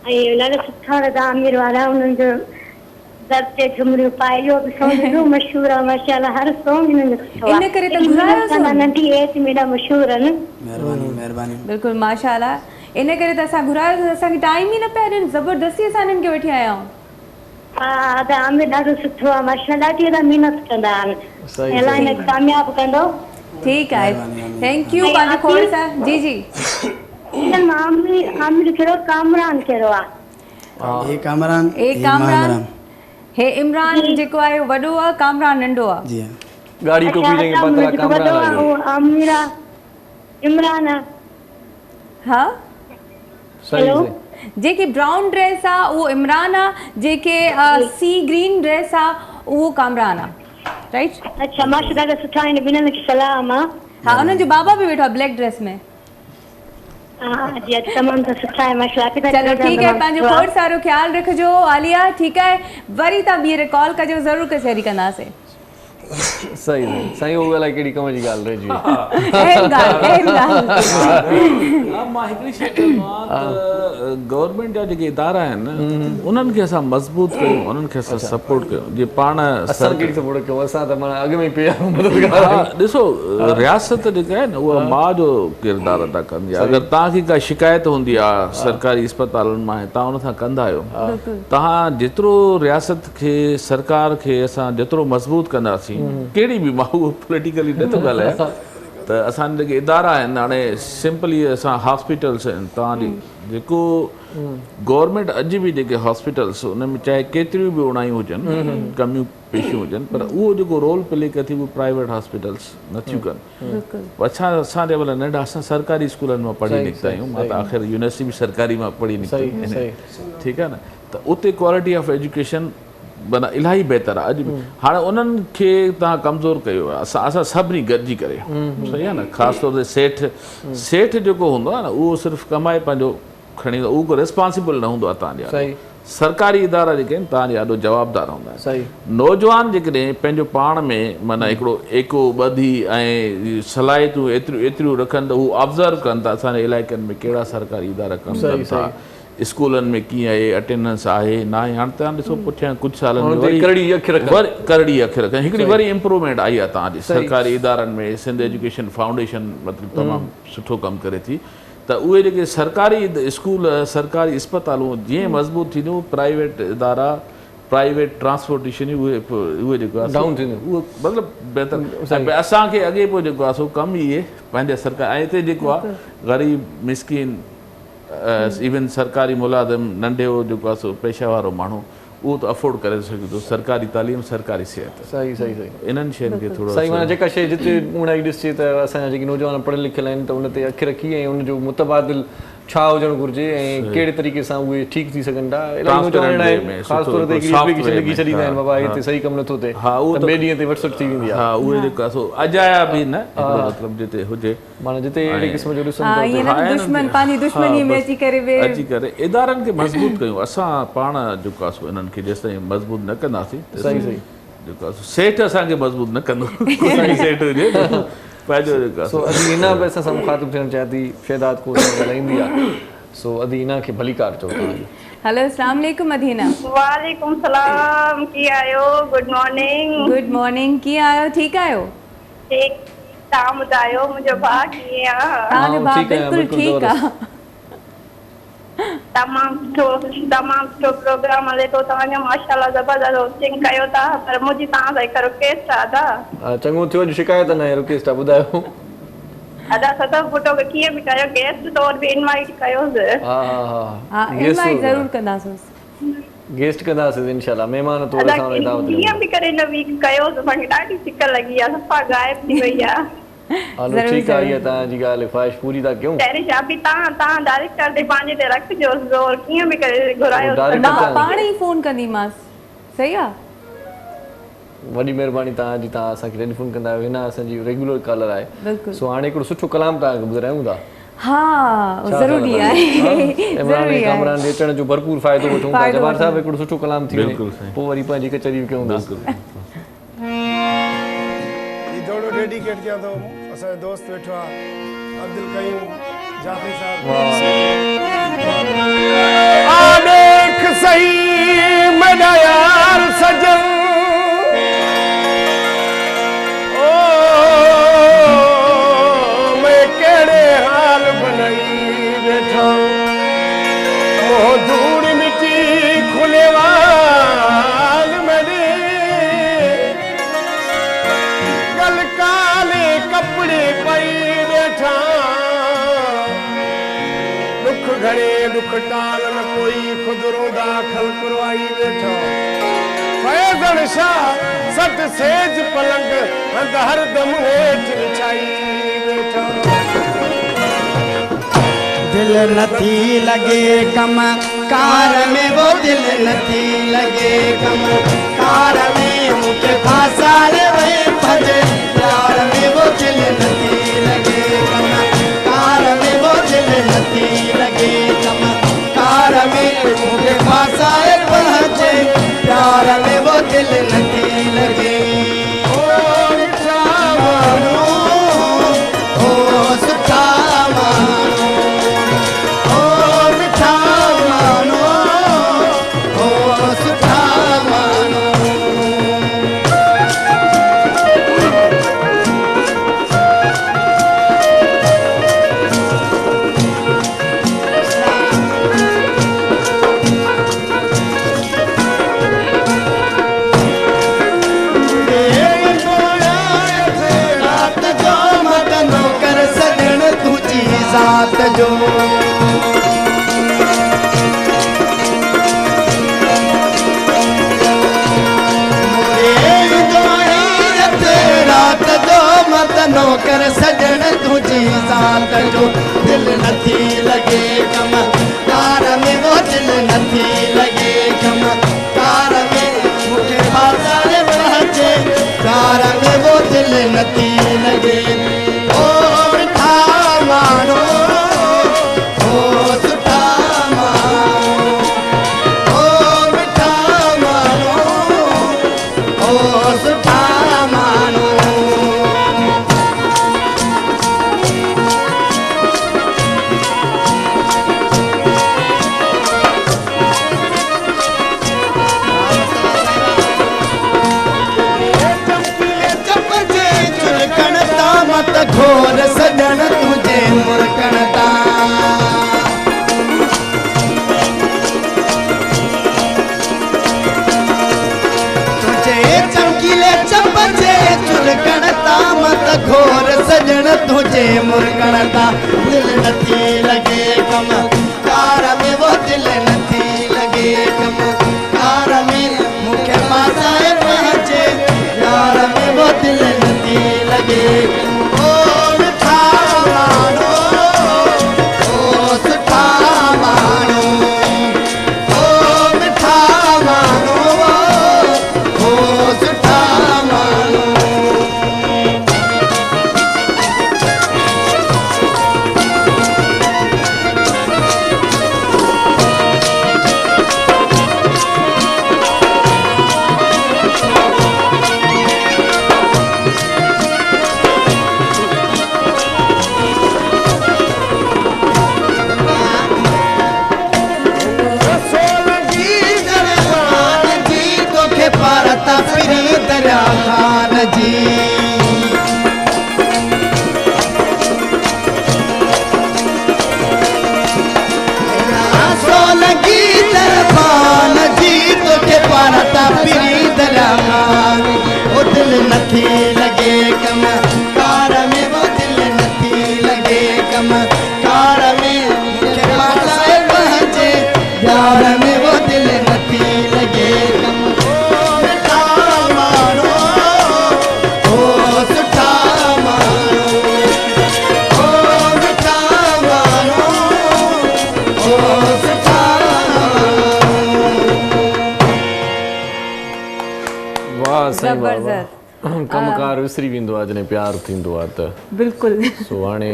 ऐं ॾाढा सुठा लॻा अमीर वारा, उन्हनि जो दर ते झुमरियूं पाए इहो बि सॉन्ग एॾो मशहूर आहे माशाल्लाह, हर सॉन्ग इन्हनि जो सुठो आहे। इन करे त घुरायो नंढी एज में एॾा मशहूर आहिनि। महिरबानी महिरबानी। बिल्कुलु माशाल्लाह, इन करे त असां घुरायो, असांखे टाइम ई न पिया ॾियनि, ज़बरदस्ती असां हिननि खे वठी आया आहियूं। हा त आमिर ॾाढो सुठो आहे माशाल्लाह, ॾाढी महिनत कंदा आहिनि, अलाह हिन कामयाबु कंदो। ठीकु आहे, थैंक यू। पंहिंजो खोड़ सां जी जी आमिर कहिड़ो कामरान कहिड़ो आहे? ए कामरान कामरान हे इमरान जेको आहे वॾो आहे, कामरान नंढो आहे। जी गाड़ी टोपी जंहिंखे पतला कामरान आहे। आमिरा इमरान हा सही सही। जेके ब्राउन ड्रेस आहे उहो इमरान आहे, जेके सी ग्रीन ड्रेस आहे उहो कामरान आहे, राइट? अच्छा माशाल्लाह ॾाढा सुठा आहिनि, ॿिन्हिनि खे सलाम आहे। हा उन्हनि जो बाबा बि वेठो आहे ब्लैक ड्रेस में। हाँ जी तमामु त सुठा आहे माशाल्लाह। चलो ठीक है, पंहिंजो खोड़ सारो ख्याल रखिजो आलिया, ठीक है? वरी तव्हां ॿीहर कॉल कजो, ज़रूरु कचहरी कंदासीं। सही सही साईं, उहो अलाए कहिड़ी कम जी ॻाल्हि रहिजी मां हिकिड़ी शइ चवंदो आहियां त गवर्नमेंट जा जेके इदारा आहिनि न उन्हनि खे असां मज़बूत कयूं, उन्हनि खे असां सपोर्ट कयूं। जीअं पाण असां कहिड़ी सपोर्ट कयूं, असां त माना अॻु में ई पिया ॾिसो रियासत जेका आहे न उहा माउ जो किरदारु अदा कंदी आहे। अगरि तव्हांखे का शिकायत हूंदी आहे सरकारी अस्पतालनि मां, तव्हां उन सां कंदा आहियो, तव्हां जेतिरो रियासत खे सरकार खे असां जेतिरो मज़बूत कंदासीं, कहिड़ी बि मां उहो पॉलिटिकली नथो ॻाल्हायां, त असांजा जेके इदारा आहिनि हाणे सिंपली असां हॉस्पिटल्स आहिनि, तव्हांजी जेको गवर्नमेंट अॼु बि जेके हॉस्पिटल्स उन में चाहे केतिरियूं बि उणायूं हुजनि, कमियूं पेशियूं हुजनि, पर उहो जेको रोल प्ले कयो थी उहो प्राइवेट हॉस्पिटल्स नथियूं कनि। अच्छा असांजे भला नंढा असां सरकारी स्कूलनि मां पढ़ी निकिता आहियूं, मां त आख़िर यूनिवर्सिटी बि सरकारी मां पढ़ी निकिती, ठीकु आहे न? त उते क्वालिटी ऑफ एजुकेशन माना इलाही बहितर आहे। अॼु बि हाणे उन्हनि खे तव्हां कमज़ोर कयो आहे, असां सभिनी गॾिजी करे, सही आहे न? ख़ासि तौर ते सेठ जेको हूंदो आहे न उहो सिर्फ़ु कमाए पंहिंजो खणी, उहो को रिस्पॉन्सिबल न हूंदो आहे तव्हांजे। सरकारी इदारा जेके आहिनि तव्हांजे ॾाढो जवाबदार हूंदा आहिनि। नौजवान जेकॾहिं पंहिंजो पाण में माना हिकिड़ो एको ॿधी ऐं सलाहियतूं एतिरियूं रखनि त हू ऑब्ज़र्व कनि था असांजे इलाइक़नि में कहिड़ा सरकारी इदारा कमु कनि था, स्कूलनि में कीअं आहे, अटेंडेंस आहे न आहे। हाणे तव्हां ॾिसो पुठियां कुझु सालनि में वरी करड़ी अखर हिकिड़ी वरी इम्प्रूवमेंट आई आहे तव्हांजे सरकारी इदारनि में। सिंध एजुकेशन फाउंडेशन मतिलबु तमामु सुठो कमु करे थी, त उहे जेके सरकारी स्कूल सरकारी अस्पतालूं जीअं मज़बूत थींदियूं, प्राइवेट इदारा प्राइवेट ट्रांसपोर्टेशन उहे जेको आहे उहो मतिलबु बहितर। असांखे अॻे पोइ जेको आहे सो कमु इहे पंहिंजे सरकार, ऐं हिते जेको आहे ग़रीब मिसकिन इवन सरकारी मुलाज़िम नंढे जेको आहे सो पेशा वारो माण्हू उहो त अफोर्ड करे सघे थो सरकारी तालीम सरकारी सिहत। सही सही सही इन्हनि शयुनि खे थोरो सही माना जेका शइ जिते उणाई ॾिसे त असांजा जेके नौजवान पढ़ियल लिखियल आहिनि त उन ते अखि रखी ऐं उनजो मुतबादिल छा हुजणु घुरिजे ऐं कहिड़े तरीक़े सां उहे ठीकु थी सघनि था। ख़ासि तौर ते एप्लीकेशन लिखी छॾींदा आहिनि बाबा हिते सही कमु नथो थिए, ॿिए ॾींहं ते व्हाट्सएप थी वेंदी आहे। हा उहे जेको आहे सो अजाया बि न मतिलबु जिते हुजे, माना जिते अहिड़े क़िस्म जो अची करे इदारनि खे मज़बूत कयूं। असां पाण जेको आहे सो इन्हनि खे जेसिताईं मज़बूत न कंदासीं सही सही जेको आहे सेठ असांखे मज़बूत न कंदो, सेठ हुजे पंहिंजो जेको आहे। सो अदीना बि असां सां मुखातिब थियणु चाहियां थी, शहदाद को ॻाल्हाईंदी आहे, सो अदीना खे भलीकार चओ। हेलो अस्सलाम वालेकुम अदीना। वालेकुम सलाम, कीअं आहियो? Good morning. गुड मॉर्निंग, कीअं आहियो? ठीकु आहियो? ठीकु, तव्हां ॿुधायो मुंहिंजो भाउ कीअं आहे? तव्हांजो भाउ बिल्कुलु ठीकु आहे। तमामु सुठो प्रोग्राम हले थो तव्हांजो, माशाल्लाह ज़बरदस्त होस्टिंग कयो था, पर मुंहिंजी तव्हां सां हिकु रिक्वेस्ट आहे। दादा चङो थियो, अॼु शिकायत न आहे, रिक्वेस्ट आहे, ॿुधायो। अदा सतो पुटो खे कीअं बि कयो, गेस्ट तौर बि इनवाइट कयोसि। हा हा हा इनवाइट ज़रूरु कंदासीं, गेस्ट कंदासीं इंशाल्लाह, महिमान तौर असां वटि दावत ॾियो। कीअं बि करे न वीक कयोसि, असांखे ॾाढी सिक लॻी आहे, सफ़ा गायब थी वई आहे। हलो ठीकु आहे, इहा तव्हांजी ॻाल्हि ख़्वाहिश पूरी था कयूं। पहिरीं छा बि तव्हां डायरेक्टर ते पंहिंजे ते रखिजो ज़ोर, कीअं बि करे घुरायो। पाण ई फोन कंदीमांसि, सही आहे? वॾी महिरबानी तव्हांजी, तव्हां असांखे टेलीफोन कंदा आहियो। हिन असांजी रेगुलर कॉलर आहे। बिल्कुलु। सो हाणे हिकिड़ो सुठो कलाम तव्हांखे ॿुधायूं था। हाँ ज़रूरी आहे, ज़रूरी आहे। कामरान जे अचण जो भरपूर फ़ाइदो वठूं था। जवाहर साहिबु हिकिड़ो सुठो कलाम थी वञे, पोइ वरी पंहिंजी कचहरी कयूं था। थोड़ो डेडिकेट किया तो असांजो दोस्त वेठो आहे अब्दुल कयूम जाफरी साहब। आ देख सही मेरा यार सजन, ओ मैं केड़े हाल बनाई बैठा, मोह धूड़ मिट्टी खुले वाल मेरे, गल काले कपड़े पाई बैठा, दुख घड़े दुख टाल न कोई, खुद रोंदा खल करवाई बैठा, फैज़न शाह सट सेज पलंग हंद हर दम हेठ विछाई बैठा। दिल नथी लगे कम कार में, वो दिल नथी लगे कम कार में, मुझे फासाल वे भजे प्यार में, वो दिल नथी लगे कम कार में, वो दिल नथी लगे कम कार में, मुझे फासाल भजे प्यार में, वो दिल नथी लगे। ओ मिठा मानो, ओ सुठा मानो, ओ मिठा मानो, ओ सुठा मानो। रात जो मदनो कर सजन तुझी ज़ात जो, रात जो मदनो कर सजन तुझी ज़ात जो, दिल नथी लगे कम कार में, वो दिल नथी लगे कम कार में, मुझे बाजार बहजे कार में, वो दिल नथी लगे। ओ मिठा मानो, ओ सुठा मानो, ओ मिठा मानो, ओ सुठा मानो। मत घोर सजन तुझे मुरकणता, तुझे चमकीले चपचे चुलकणता, मत घोर सजन तुझे मुरकणता, दिल नथी लगे कम कार में, वो दिल नथी लगे कम कार में, मुखे पासाए पहुंचे प्यार में, वो दिल नथी लगे। ओ मिठा मानो, ओ सुठा मानो, ओ मिठा मानो, ओ सुठा मानो। पारता फिरी दरिया खान जी, सोलगी दरबान जी, तोखे पारता फिरी दरिया खान, वो दिल नथी लगे कम कार में, वो दिल नथी लगे कम कार में, मुझे पासाए पहुंचे प्यार में, वो दिल नथी लगे कम। वाह सही वाह कमकार विसरी वेंदो आहे जॾहिं प्यार थींदो आहे त बिल्कुलु सो हाणे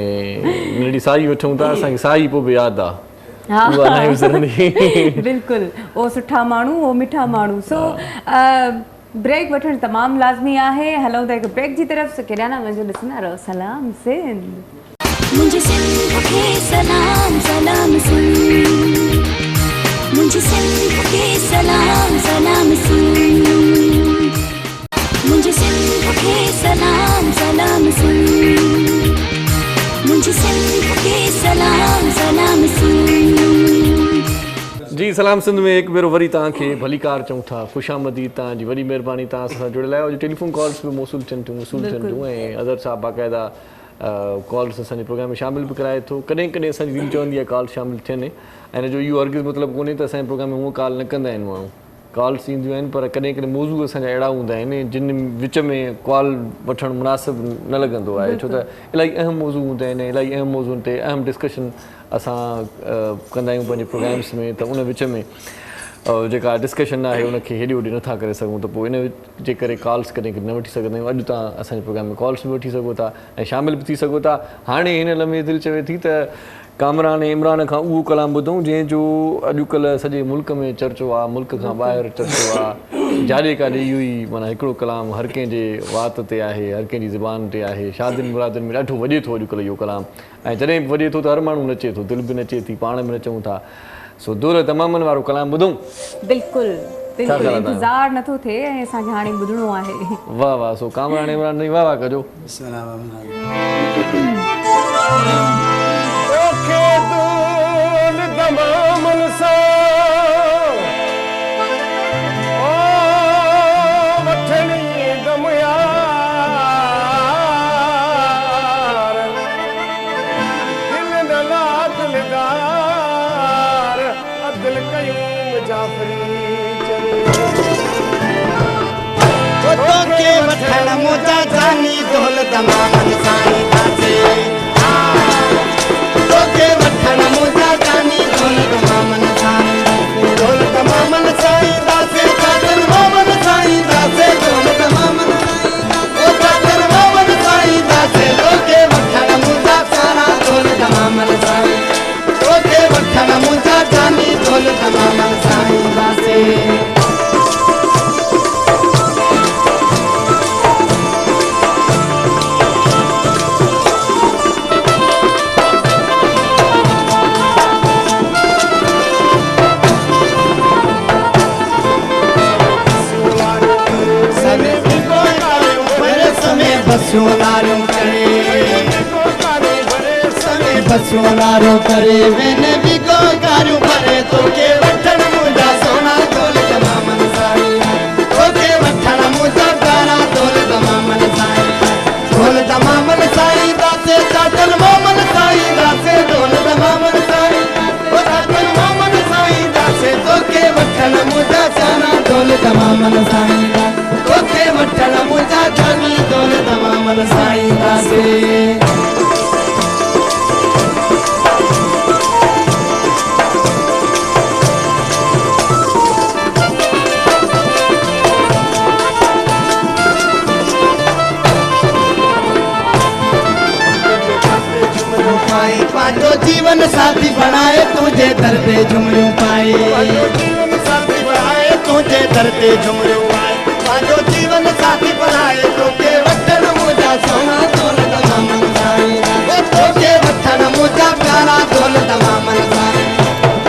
नंढी साई वठूं था असांखे साई पोइ बि यादि आहे हा उहा न विसरंदी बिल्कुलु उहो सुठा माण्हू उहो मिठा माण्हू सो ब्रेक वठणु तमामु लाज़मी आहे हलूं था हिकु ब्रेक जी तरफ़ से केॾा न वञो ॾिसंदा रहो सलाम सिंध मुझे सिंध के सलाम सलाम सिंध मुझे सिंध के सलाम सलाम सिंध मुझे सिंध के सलाम सलाम सिंध मुझे सिंध के सलाम सलाम सिंध जी सलाम सिंध में हिकु भेरो वरी तव्हांखे भलीकार चऊं था ख़ुशामदी तव्हांजी वॾी महिरबानी तव्हां सां जुड़ियल आहियो टेलीफोन कॉल्स बि मौसूल थियनि थियूं ऐं अदर साहब बाक़ाइदा कॉल्स असांजे प्रोग्राम में शामिल बि कराए थो कॾहिं कॾहिं असांजी दिलि चवंदी आहे कॉल शामिल थियनि ऐं हिन जो इहो अर्गिज़ मतिलबु कोन्हे त असांजे प्रोग्राम में हूअं कॉल न कंदा आहिनि माण्हू कॉल्स ईंदियूं आहिनि पर कॾहिं कॾहिं मौज़ू असांजा अहिड़ा हूंदा आहिनि जिन विच में कॉल वठणु मुनासिबु न लॻंदो आहे छो त इलाही अहम मौज़ू हूंदा आहिनि इलाही अहम मौज़ूअनि ते अहम डिस्कशन असां कंदा आहियूं पंहिंजे प्रोग्राम्स में त उन विच में जेका डिस्कशन आहे उनखे हेॾे होॾे नथा करे सघूं त पोइ इन जे करे कॉल्स कॾहिं कॾहिं न वठी सघंदा आहियूं अॼु तव्हां असांजे प्रोग्राम में कॉल्स बि वठी सघो था ऐं शामिल बि थी सघो था हाणे हिन लम्हे दिलि चवे थी त कामरान इमरान खां उहो कलाम ॿुधूं जंहिंजो अॼुकल्ह सॼे मुल्क में चर्चो आहे मुल्क खां ॿाहिरि चर्चो आहे जाॾे काॾे इहो ई माना हिकिड़ो कलाम हर कंहिंजे वात ते आहे हर कंहिंजी ज़ुबान ते आहे शादियुनि मुरादियुनि में ॾाढो वॼे थो अॼुकल्ह इहो कलाम ऐं जॾहिं बि वॼे थो त हर माण्हू नचे थो दिलि बि नचे थी पाण बि नचूं था सो दूर तमामनि वारो कलाम ॿुधूं बिल्कुलु बिल्कुलु इंतज़ारु नथो थिए ऐं असांखे हाणे ॿुधणो आहे वाह वाह सो कामरान इमरान वाह वाह कजो तमामनि सां वठणी दम यार दिल नला दिलदार अदिल कयूं जाफ़री के वठण मुंहिंजा जानी ढोल तमामनि साईं दासे तोखे वठण मुंहिंजा जानी ढोल तमामनि साईं ढोल तमामनि साईं दासे चादर मोमन साईं दासे ढोल तमामनि चादर मोमन साईं दासे तोखे वठण मुंहिंजा सारा ढोल तमामनि साईं तोखे वठण मुंहिंजा जानी ढोल तमामनि साईं दासे बसुनारो करे वेने भी को कारू भरे तोखे वठण मुंहिंजा सोना ढोल तमामनि साईं तोखे वठण मुंहिंजा गाना ढोल तमामनि साईं ढोल तमामनि साईं दासे चादर मोमन साईं दासे ढोल तमामनि साईं चादर मोमन साईं दासे तोखे वठण मुंहिंजा सोना ढोल तमामनि साईं तोखे वठण मुंहिंजा जानी ढोल तमामनि साईं दासे पांचो जीवन साथी बनाए तुझे दर पे झुमरियूं पाए जीवन साथी बनाए तुझे दर पे झुमरियूं पाए पांचो जीवन साथी बनाए तोखे वठण मुंहिंजा सोना ढोल तमामनि साईं तोखे वठण मुंहिंजा प्यारा ढोल तमामनि साईं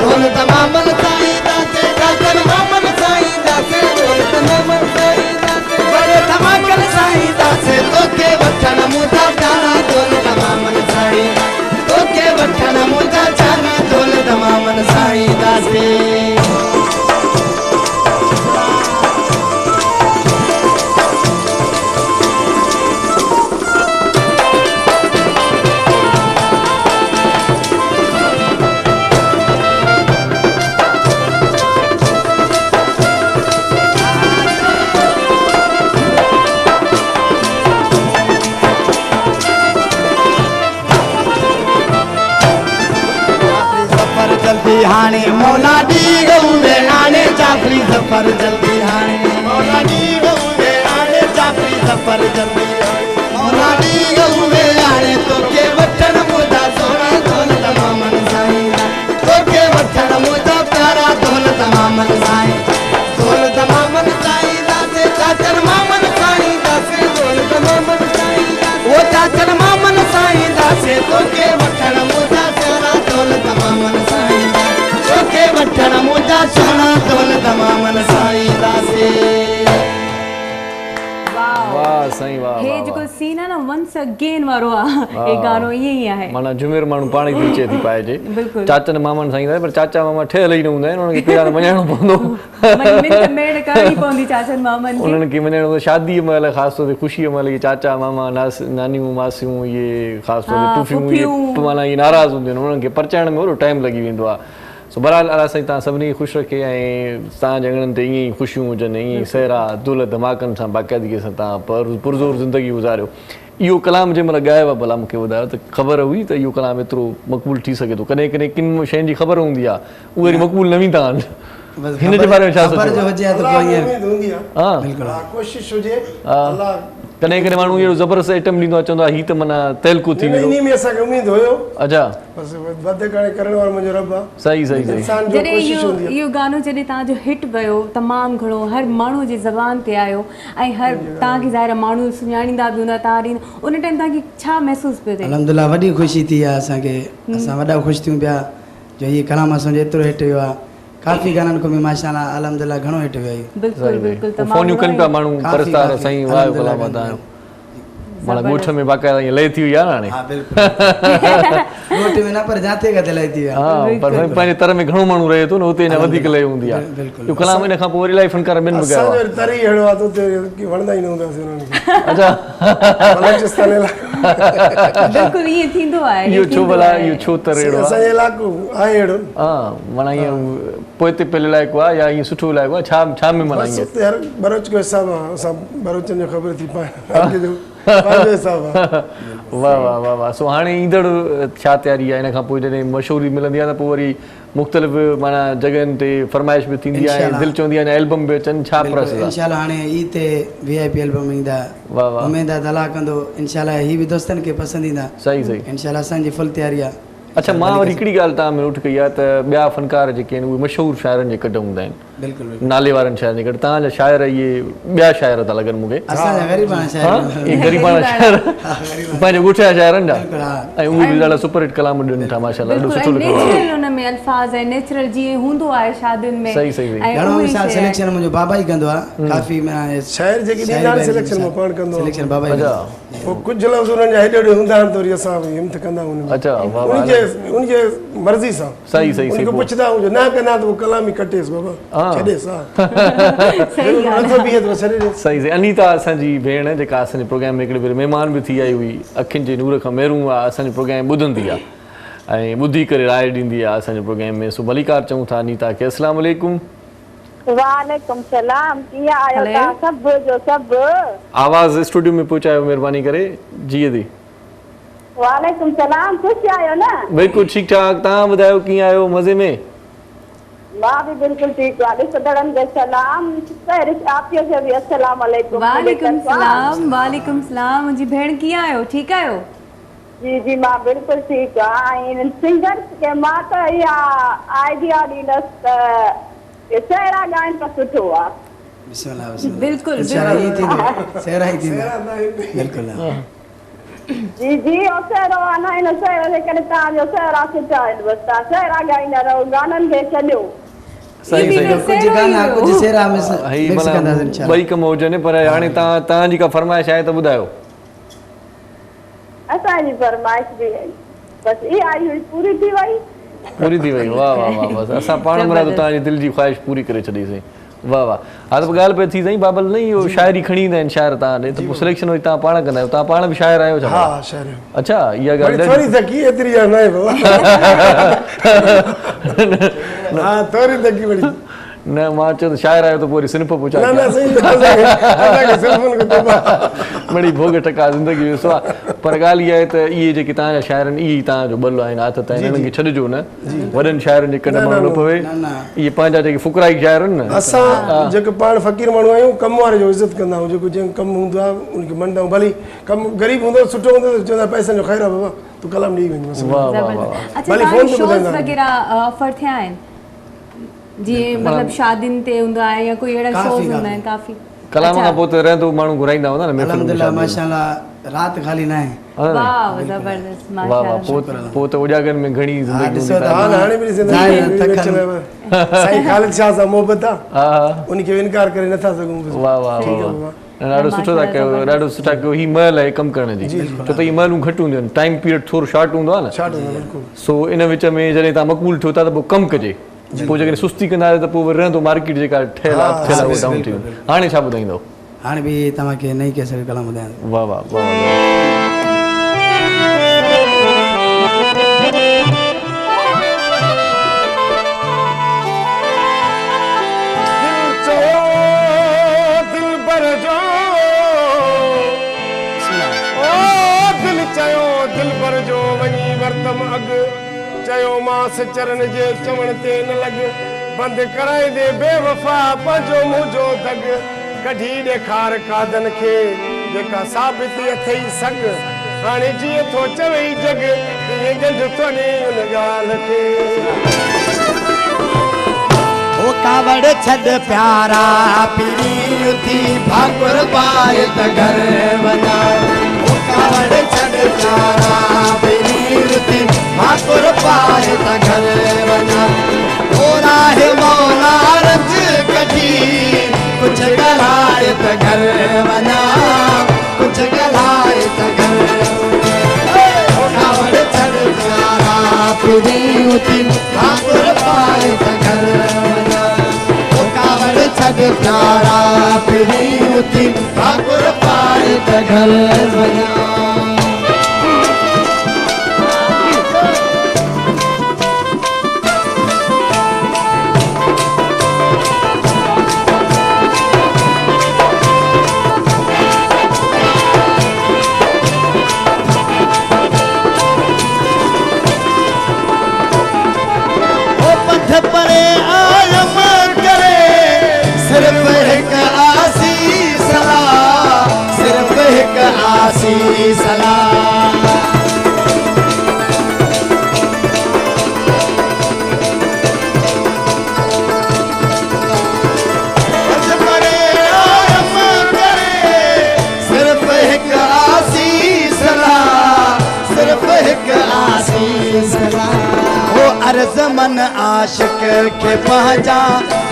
ढोल तमामनि साईं दासे चादर मोमन साईं दासे ढोल तमामनि साईं दासे बड़े धमाकन साईं दासे तोखे वठण मुंहिंजा प्यारा ढोल तमामनि साईं तोखे वठण मुंहिंजा जाना ढोल तमामनि साईं दासे हाणे मौला दी गऊं आने जाफरी सफर जल्दी हाणे मौला दी गऊं आने जाफरी सफर पर जबे मौला दी गहुवे आणे तो के वठण मुदा सोना दौलत मामन साईं तो के वठण मुदा प्यारा दौलत मामन साईं दौलत मामन साईं दासे चाचन मामन साईं दासे दौलत मामन साईं वो चाचन मामन साईं दासे तो के वठण मुदा प्यारा दौलत मामन साईं तो के वठण मुदा सोना दौलत मामन साईं दासे वाह साईं वाह हे वाह, जेको वाह। सीन आहे न वंस अगेन वारो आहे हे गानो ईअं ई आहे माना जुमेर माण्हू पाण ई पीछे थी पाइजे बिल्कुलु। चाचनि मामनि साईं पर चाचा मामा ठहियल ई न हूंदा आहिनि उन्हनि खे पहिरियां वञिणो पवंदो मिंट मेड़ करणी पवंदी चाचनि मामनि खे उन्हनि खे वञिणो पवंदो शादीअ महिल ख़ासि तौर ते ख़ुशीअ महिल इहे चाचा मामा नानियूं मासियूं इहे ख़ासि तौर ते पुफियूं इहे माना इहे नाराज़ हूंदियूं आहिनि उन्हनि खे परचाइण में वॾो टाइम लॻी वेंदो आहे सो बहरहाल अलाह साईं तव्हां सभिनी खे ख़ुशि रखे ऐं तव्हांजे अङणनि ते ईअं ई ख़ुशियूं हुजनि ईअं ई सहरा दुल धमाकनि सां बाक़ाइदगीअ सां तव्हां पुरज़ोर ज़िंदगी गुज़ारियो इहो कलाम जंहिं महिल ॻायो आहे भला मूंखे ॿुधायो त ख़बर हुई त इहो कलाम एतिरो मक़बूल थी सघे थो कॾहिं कॾहिं किन शयुनि जी ख़बर हूंदी आहे उहे वरी मक़बूल न वेंदा आहिनि हिन जे बारे में छा खबर जो सोचो हुजे तो कोई उम्मीद हूंदी आहे हा बिल्कुल कोशिश हुजे हा। अल्लाह कॾहिं कॾहिं माण्हू इहो ज़बरदस्त आइटम ॾींदो आहे चवंदो आहे हीअ त माना तैलकू थी वेंदो इन में असांखे उम्मीद हुयो अच्छा बस वधे करे करण वारो मुंहिंजो रब आहे सही सही सही इंसान जो जॾहिं कोशिश इहो हूंदी आहे इहो गानो जॾहिं तव्हांजो हिट वियो तमामु घणो हर माण्हू जी ज़बान ते आयो ऐं हर तव्हांखे ज़ाहिर माण्हू सुञाणींदा बि हूंदा तव्हां ॾींदा उन टाइम तव्हांखे छा महसूसु पियो थिए अल्हम्दुलिल्लाह वॾी ख़ुशी थी आहे असांखे असां वॾा ख़ुशि थियूं पिया जो हीअ कलाम असांजो एतिरो हिट वियो आहे काफ़ी गाननि खां बि माशाअल्लाह अल्हम्दुलिल्लाह घणो हिट वियो आहे बिल्कुलु बिल्कुलु तमामु फोनियूं कनि पिया माण्हू काफ़ी, परस्तार काफ़ी, साईं वाह अल्हम्दुलिल्लाह भला तव्हां बिल्कुलु। माना ॻोठ में बाक़ाइदा ईअं लय थी वई आहे न हाणे हा बिल्कुलु ॻोठ में न पर जाते किथे लही थी वियो हा पर भई पंहिंजे तर में घणो माण्हू रहे थो न हुते अञा वधीक लय हूंदी आहे बिल्कुलु। इहो कलाम इन खां पोइ वरी इलाही फनकार ॿिनि बि ॻायो असांजो आहे तरी अहिड़ो आहे त उते वणंदा ई न हूंदासीं उन्हनि खे अच्छा बलोचिस्तान इलाइक़ो बिल्कुलु ईअं थींदो आहे इहो छो भला इहो छो तर अहिड़ो आहे असांजो इलाइक़ो आहे अहिड़ो हा माना ईअं पोइ ते पियल इलाइक़ो आहे या ईअं सुठो इलाइक़ो आहे छा छा में माना बस ईअं उते हर बरोच को हिसाब आहे असां बरोचनि जो ख़बर थी पाए पंहिंजो हिसाब आहे वाह वाह वाह वाह सो हाणे ईंदड़ छा तयारी आहे इन खां पोइ जॾहिं मशहूरी मिलंदी आहे त पोइ वरी मुख़्तलिफ़ माना जॻहियुनि ते फरमाइश बि थींदी आहे इंशाअल्लाह। दिलि चवंदी आहे एल्बम बि अचनि छा प्रोसेस आहे इंशाअल्लाह हाणे ई ते VIP एल्बम ईंदा वाह वाह उमेद आहे दला कंदो इंशाअल्लाह ही बि दोस्तनि खे पसंदि ईंदा सही सही इंशाअल्लाह असांजी फुल तयारी आहे अच्छा मां वरी हिकिड़ी ॻाल्हि तव्हां में नोट कई आहे त ॿिया फनकार जेके आहिनि उहे मशहूरु शाइरनि जे गॾु हूंदा आहिनि बिल्कुलु बिल्कुलु नाले वारनि शाइरनि जे गॾु तव्हांजा शाइर इहे ॿिया शाइर था लॻनि मूंखे असांजा ग़रीबाना हा शाइर इहे ग़रीबाना शाइर पंहिंजे ॻोठ जा शाइरनि जा बिल्कुलु हा ऐं उहे बि ॾाढा सुपर हिट कलाम ॾियनि था माशाल्लाह ॾाढो सुठो लिखियो आहे नेचुरल हुन में अल्फाज़ ऐं नेचुरल जीअं हूंदो आहे शादियुनि में सही, सही, सही। ऐं घणो उहे मिसाल शइ सिलेक्शन मुंहिंजो बाबा ई कंदो आहे काफ़ी माना शाइर जेकी ॾींदा आहिनि सिलेक्शन में पाण कंदो आहे। सिलेक्शन बाबा ई अच्छा पोइ कुझु लफ़्ज़ उन्हनि जा हेॾे होॾे हूंदा आहिनि त वरी असां बि हिमत कंदा आहियूं उनमें। अच्छा वाह उनजे मर्ज़ी सां सही सही सही उनखे पुछंदा आहियूं जो न कंदा त उहो कलाम ई कटेसि बाबा हा। छॾेसि हा सही ॻाल्हि आहे। नथो बीहे त छॾे ॾे सही सही अनीता असांजी भेण जेका असांजे प्रोग्राम में हिकिड़े भेरे महिमान बि थी आई हुई अखियुनि जे नूर खां महिरूं आहे असांजो प्रोग्राम ॿुधंदी आहे ऐं ॿुधी करे राय ॾींदी आहे असांजे प्रोग्राम में सो भलीकार चऊं था अनीता खे अस्सलाम वालेकुम वालेकुम सलाम कीअं आहियो हले। तव्हां सभु जो सभु आवाज़ स्टूडियो में पहुचायो महिरबानी करे जी दी वालेकुम सलाम ख़ुशि आहियो न बिल्कुलु ठीकु ठाक तव्हां ॿुधायो कीअं आहियो मज़े में मां बि बिल्कुलु ठीकु आहे ॾिसंदड़नि खे सलाम आपियो खे बि अस्सलाम वालेकुम वालेकुम सलाम वालेकुम सलाम मुंहिंजी भेण कीअं आहियो ठीकु आहियो जी जी मां बिल्कुलु ठीकु आहे ऐं सिंगर खे मां त इहा आइडिया ॾींदसि त सहरा ॻाइण त सुठो आहे बिस्मिल्लाह बिस्मिल्लाह बिल्कुलु इंशाअल्लाह ई बिल्कुलु थींदो सहरा ई थींदो बिल्कुलु हा जी जी और सहरो आहे न हिन सहर जे करे तव्हांजो सहरा सुठा आहिनि बसि तव्हां सहरा ॻाईंदा रहो गाननि खे छॾियो सही बि सही न कुझु गाना कुझु सहरा में ही मिक्स माना कंदासीं इंशाअल्लाह ॿई कम हुजनि पर हाणे तव्हांजी का फरमाइश आहे त ॿुधायो असांजी फरमाइश बि आई बसि इहा आई हुई पूरी थी वई पूरी थी वई वाह वाह वाह बसि असां पाण मना तव्हांजी दिलि जी ख़्वाहिश पूरी करे छॾीसीं वाह वाह हा त ॻाल्हि पई थी साईं बाबल न इहो शाइरी खणी ईंदा आहिनि शाइर तव्हां ॾे त पोइ सिलेक्शन वरी तव्हां पाण कंदा आहियो तव्हां पाण बि शाइर आहियो छा हा शाइर अच्छा इहा वरी ॻाल्हि थोरी थकी एतिरी न आहे बाबा हा थोरी थकी वरी न मां चयो त शाइर आहियो त पोइ वरी सिनफ पहुचा न न सही असांखे सिर्फ़ुनि खे तोबा बड़ी भोग टका ज़िंदगी वियो आहे पर ॻाल्हि इहा आहे त इहे जेके तव्हांजा शाइर आहिनि इहे तव्हांजो ॿल आहिनि आदत आहिनि हिननि खे छॾिजो न वॾनि शाइरनि जे कॾहिं माण्हू न पवे इहे पंहिंजा जेके फुकराई शाइर आहिनि न असां जेके पाण फ़क़ीर माण्हू आहियूं कम वारे जो इज़त कंदा आहियूं जेको जंहिं कमु हूंदो आहे उनखे मञंदा आहियूं भली कमु ग़रीब हूंदो सुठो हूंदो त चवंदा पैसनि जो ख़ैरु आहे बाबा तूं कलाम ॾेई वञ वाह वाह वाह अच्छा भली तव्हांखे फ़ोन ते शोज़ ॿुधाईंदा वग़ैरह ऑफर थिया आहिनि जीअं मतिलबु शादियुनि ते हूंदो आहे या कोई अहिड़ा शोज़ हूंदा आहिनि काफ़ी कलाम खां पोइ त रहंदो माण्हू घुराईंदा हूंदा न महफ़िल में अल्हम्दुलिल्लाह माशाअल्लाह रात खाली ना है वाह ज़बरदस्त वाह वाह माशाअल्लाह पोइ त उजागरनि में घणी ज़िंदगी ॾिसो हूंदी त हाल हाणे बि साईं ख़ालिद शाह सां मोहबत आहे हा उनखे इनकार करे नथा सघूं वाह वाह वाह ॾाढो सुठो था कयो ॾाढो सुठा कयो ही महिल आहे कमु करण जी छो त हीअ महिलूं घटि हूंदियूं आहिनि टाइम पीरियड थोरो शॉर्ट हूंदो आहे न छा बिल्कुलु सो इन विच में जॾहिं तव्हां मक़बूल थियो था त पोइ कमु कजे पोइ जेकॾहिं सुस्ती कंदा आहियो त पोइ वरी रहंदो मार्केट जेका ठहियल आहे उहो डाउन थी वेंदो हाणे छा ॿुधाईंदव हाणे बि तव्हांखे नई कैसेट जो कलाम ॿुधायां वाह वाह वाह चयो मास चरण जे चवण ते न लॻ बंदि कराए दे बेवफा पंहिंजो मुंहिंजो दग कढी ॾेखार कादन खे जेका साबित अथई सग हाणे जीअं थो चवे जग ईअं गंढ थोड़ी उन ॻाल्हि खे ओ कावड़ छॾ प्यारा पीरी थी भाकुर पाए त घर वञा ओ कावड़ छॾ प्यारा पीरी थी भाकुर पाए त घर वञा ओ राहे मौला रज कढी कुछ ॻाल्हाए त घर वञा कुछ ॻाल्हाए त घर ओ कावड़ छॾ प्यारा पीरी थी भाकुर पाए त घर वञा छॾ प्यारा पीरी थी भाकुर पाए त घर वञा मन आशिक के पंहिंजा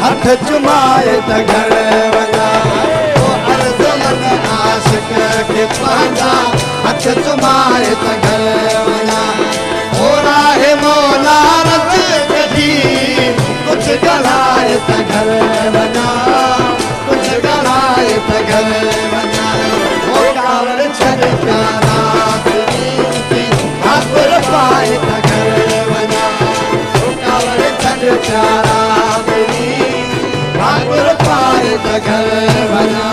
हथ चुमाए त घर वञा ओ अर्ज़ मन आशिक के पंहिंजा हथ चुमाए त घर वञा ओ राहे मौला रज कढी कुछ ॻाल्हाए त घर वञा कुछ ॻाल्हाए त घर वञा ओ कावड़ छॾ प्यारा भाकुर पाए त घर वञा प्यारा पीरी भाकुर पाए त घर वञा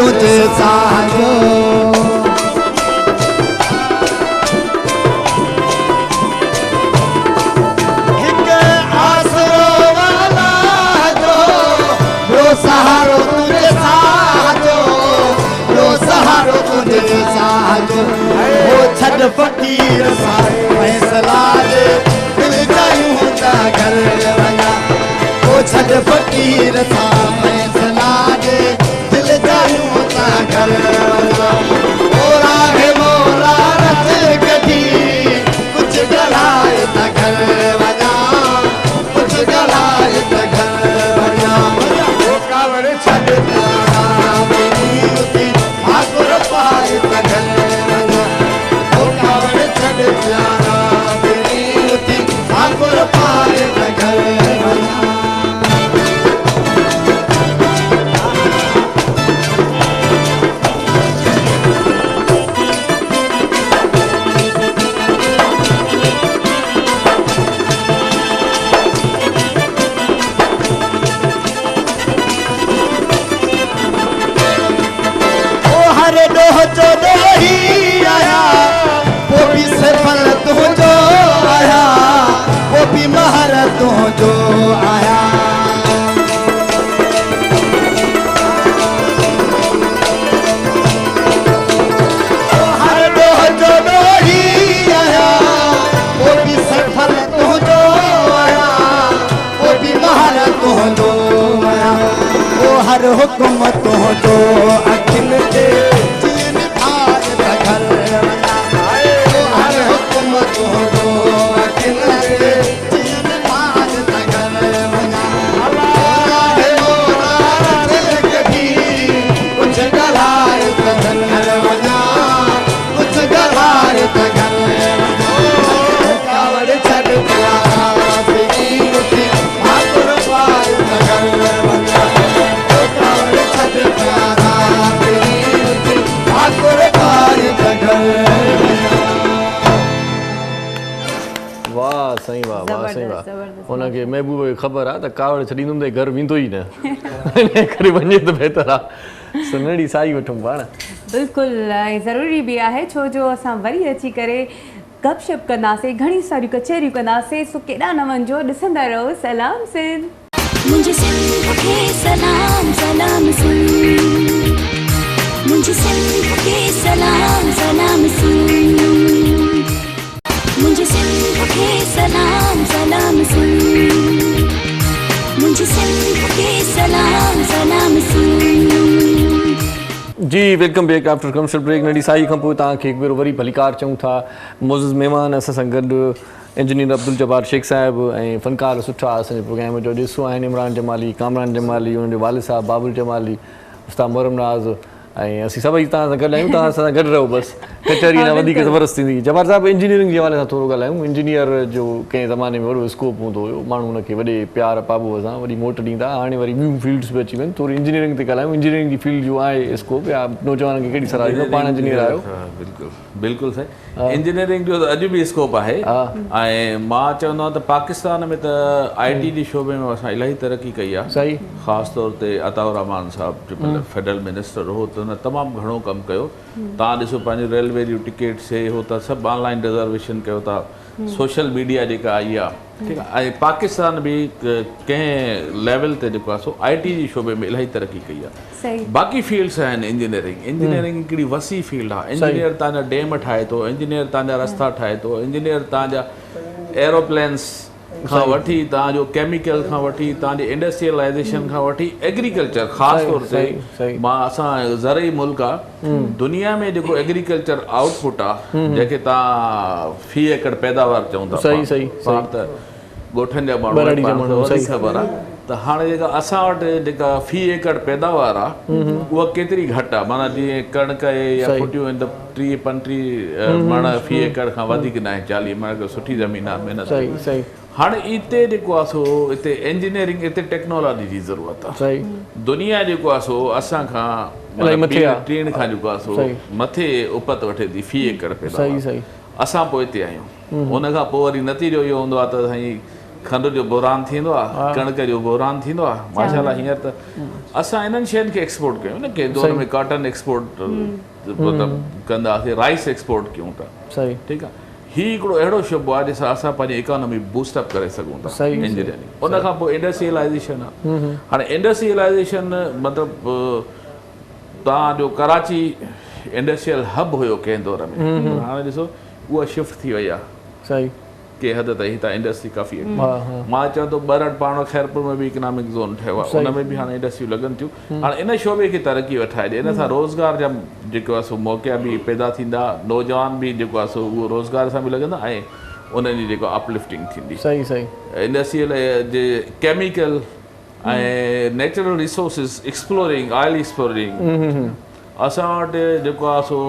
तुझे साजो एक आसरो वाला जो ॿियो सहारो तुझे साजो ॿियो सहारो तुझे साजो वो छॾ फ़क़ीर सां फैसला दे दिल जायूं त घर वञा वो छॾ फ़क़ीर सां फैसला दे दिल जायूं घर ओ राहे मौला रज कढी कुछ ॻाल्हाए त घर वञा कुछ ॻाल्हाए त घर वञा ओ कावड़ हुकुम तुंहिंजो अखिल ते जीअं निभार त घर वञा हर हुकुम तुंहिंजो अखिल ते जीअं निभार त घर वञा कुझु ॻाल्हाए त घर वञा कुझु ॻाल्हाए त घर वञा कावड़ छॾ प्यारा उथी ठाकुर पार त घर वञा कावड़ छॾ प्यारा उथी ठाकुर पार त घर वाह साईं वाह वाह साईं वाह ज़बरदस्त। हुनखे महबूब खे ख़बर आहे त कावड़ छॾींदुमि त घर वेंदो ई न इन करे वञे त बहितर आहे सुनहड़ी साई वठूं पाण बिल्कुलु ऐं ज़रूरी बि आहे छो जो असां वरी अची करे गपशप कंदासीं घणी सारियूं कचहरियूं कंदासीं सो केॾा न वञिजो ॾिसंदा रहो सलाम सिंध मुझे सिंध के सलाम सलाम सिंध मुझे सिंध के सलाम सलाम सिंध मुझे सिंध के सलाम सलाम सिंध मुझे सिंध के सलाम सलाम सिंध जी welcome back after commercial break नंढी साई खां पोइ तव्हांखे हिकु भेरो वरी भलीकार चऊं था मोज़िज़ महिमान असां सां गॾु इंजीनियर अब्दुल जब्बार शेख साहिबु ऐं फ़नकार सुठा असांजे प्रोग्राम जो ॾिसो आहिनि इमरान जमाली कामरान जमाली हुनजो वालिद साहिबु बाबुल जमाली उस्ताद मोहरम नाज़ ऐं असीं सभई तव्हां सां गॾु आहियूं तव्हां असां सां गॾु रहो बसि कचहरी न वधीक ज़बरदस्त थींदी जब्बार साहिबु इंजीनियरिंग जे हवाले सां थोरो ॻाल्हायूं इंजीनियर जो कंहिं ज़माने में वॾो स्कोप हूंदो हुयो माण्हू हुनखे वॾे प्यार पाबूअ सां वॾी मोट ॾींदा हाणे वरी ॿियूं फील्ड्स बि अची वियूं थोरी इंजीनियरिंग ते ॻाल्हायूं इंजीनियरिंग जी फील्ड जो आहे स्कोप या नौजवाननि खे कहिड़ी सलाह ॾींदो पाण इंजीनियर आहियो बिल्कुलु बिल्कुलु सही इंजीनियरिंग जो त अॼु बि स्कोप आहे ऐं मां चवंदो आहियां त पाकिस्तान में त IT जे शोबे में असां इलाही तरक़ी कई आहे सही ख़ासि तौर ते अताउर रहमान साहिबु जंहिंमहिल फेडरल मिनिस्टर हो त हुन तमामु घणो कमु कयो तव्हां ॾिसो पंहिंजी रेलवे जूं टिकेट्स हे हो त सभु ऑनलाइन रिज़र्वेशन कयो था सोशल मीडिया जेका आई आहे ठीकु आहे ऐं पाकिस्तान बि कंहिं लेवल ते जेको आहे सो IT जी शोबे में इलाही तरक़ी कई आहे सही बाक़ी फील्ड्स आहिनि इंजीनियरिंग हिकिड़ी वसी फील्ड आहे इंजीनियर तव्हांजा डैम ठाहे थो इंजीनियर तव्हांजा रस्ता ठाहे थो इंजीनियर तव्हांजा एरोप्लेन्स खां वठी तव्हांजो केमिकल खां वठी तव्हांजी इंडस्ट्रियलाइज़ेशन खां वठी एग्रीकल्चर ख़ासि तौर ते मां असां ज़रई मुल्क आहे दुनिया में जेको एग्रीकल्चर आउटपुट आहे जेके तव्हां फी एकड़ पैदावार चऊं था पाण त ॻोठनि जा माण्हू ख़बर आहे त हाणे जेका असां वटि जेका फी एकड़ पैदावार आहे उहा केतिरी घटि आहे माना जीअं कणिक या फुटियूं आहिनि त 30-35 मण फी एकड़ खां वधीक न आहे 40 मण सुठी ज़मीन आहे महिनत हाणे हिते जेको आहे सो हिते इंजीनियरिंग हिते टेक्नोलॉजी जी ज़रूरत आहे दुनिया जेको आहे सो असां खां टीण खां जेको आहे सो मथे उपत वठे थी फी एकड़ पैदावार असां पोइ हिते आहियूं हुन खां पोइ वरी नतीजो इहो हूंदो आहे त साईं खंड जो बोरान थींदो आहे कणिक जो बोरान थींदो आहे माशाल्लाह हींअर त असां इन्हनि शयुनि खे एक्सपोर्ट कयूं न कंहिं दौर में कॉटन एक्सपोर्ट मतिलबु कंदासीं राइस एक्सपोर्ट कयूं था ठीकु आहे हीउ हिकिड़ो अहिड़ो शुबो आहे जंहिंसां असां पंहिंजी इकोनॉमी बूस्टअप करे सघूं था इंजीनियरिंग उन खां पोइ इंडस्ट्रियलाइज़ेशन आहे हाणे इंडस्ट्रियलाइज़ेशन मतिलबु तव्हांजो कराची इंडस्ट्रियल हब हुयो कंहिं दौर में हाणे ॾिसो उहा शिफ्ट थी वई आहे के हद ताईं हितां इंडस्ट्री काफ़ी मां चवां थो ॿरहट पाण खैरपुर में बि इकनॉमिक ज़ोन ठहियो आहे उन में बि हाणे इंडस्ट्रियूं लॻनि थियूं हाणे इन शोबे खे तरक़ी वठाए ॾे इन सां रोज़गार जा जेको आहे सो मौक़ा बि पैदा थींदा नौजवान बि जेको आहे सो उहो रोज़गार सां बि लॻंदा ऐं उन्हनि जी जेको अपलिफ्टिंग थींदी इंडस्ट्रियल जे केमिकल ऐं natural resources exploring oil exploring असां वटि जेको आहे सो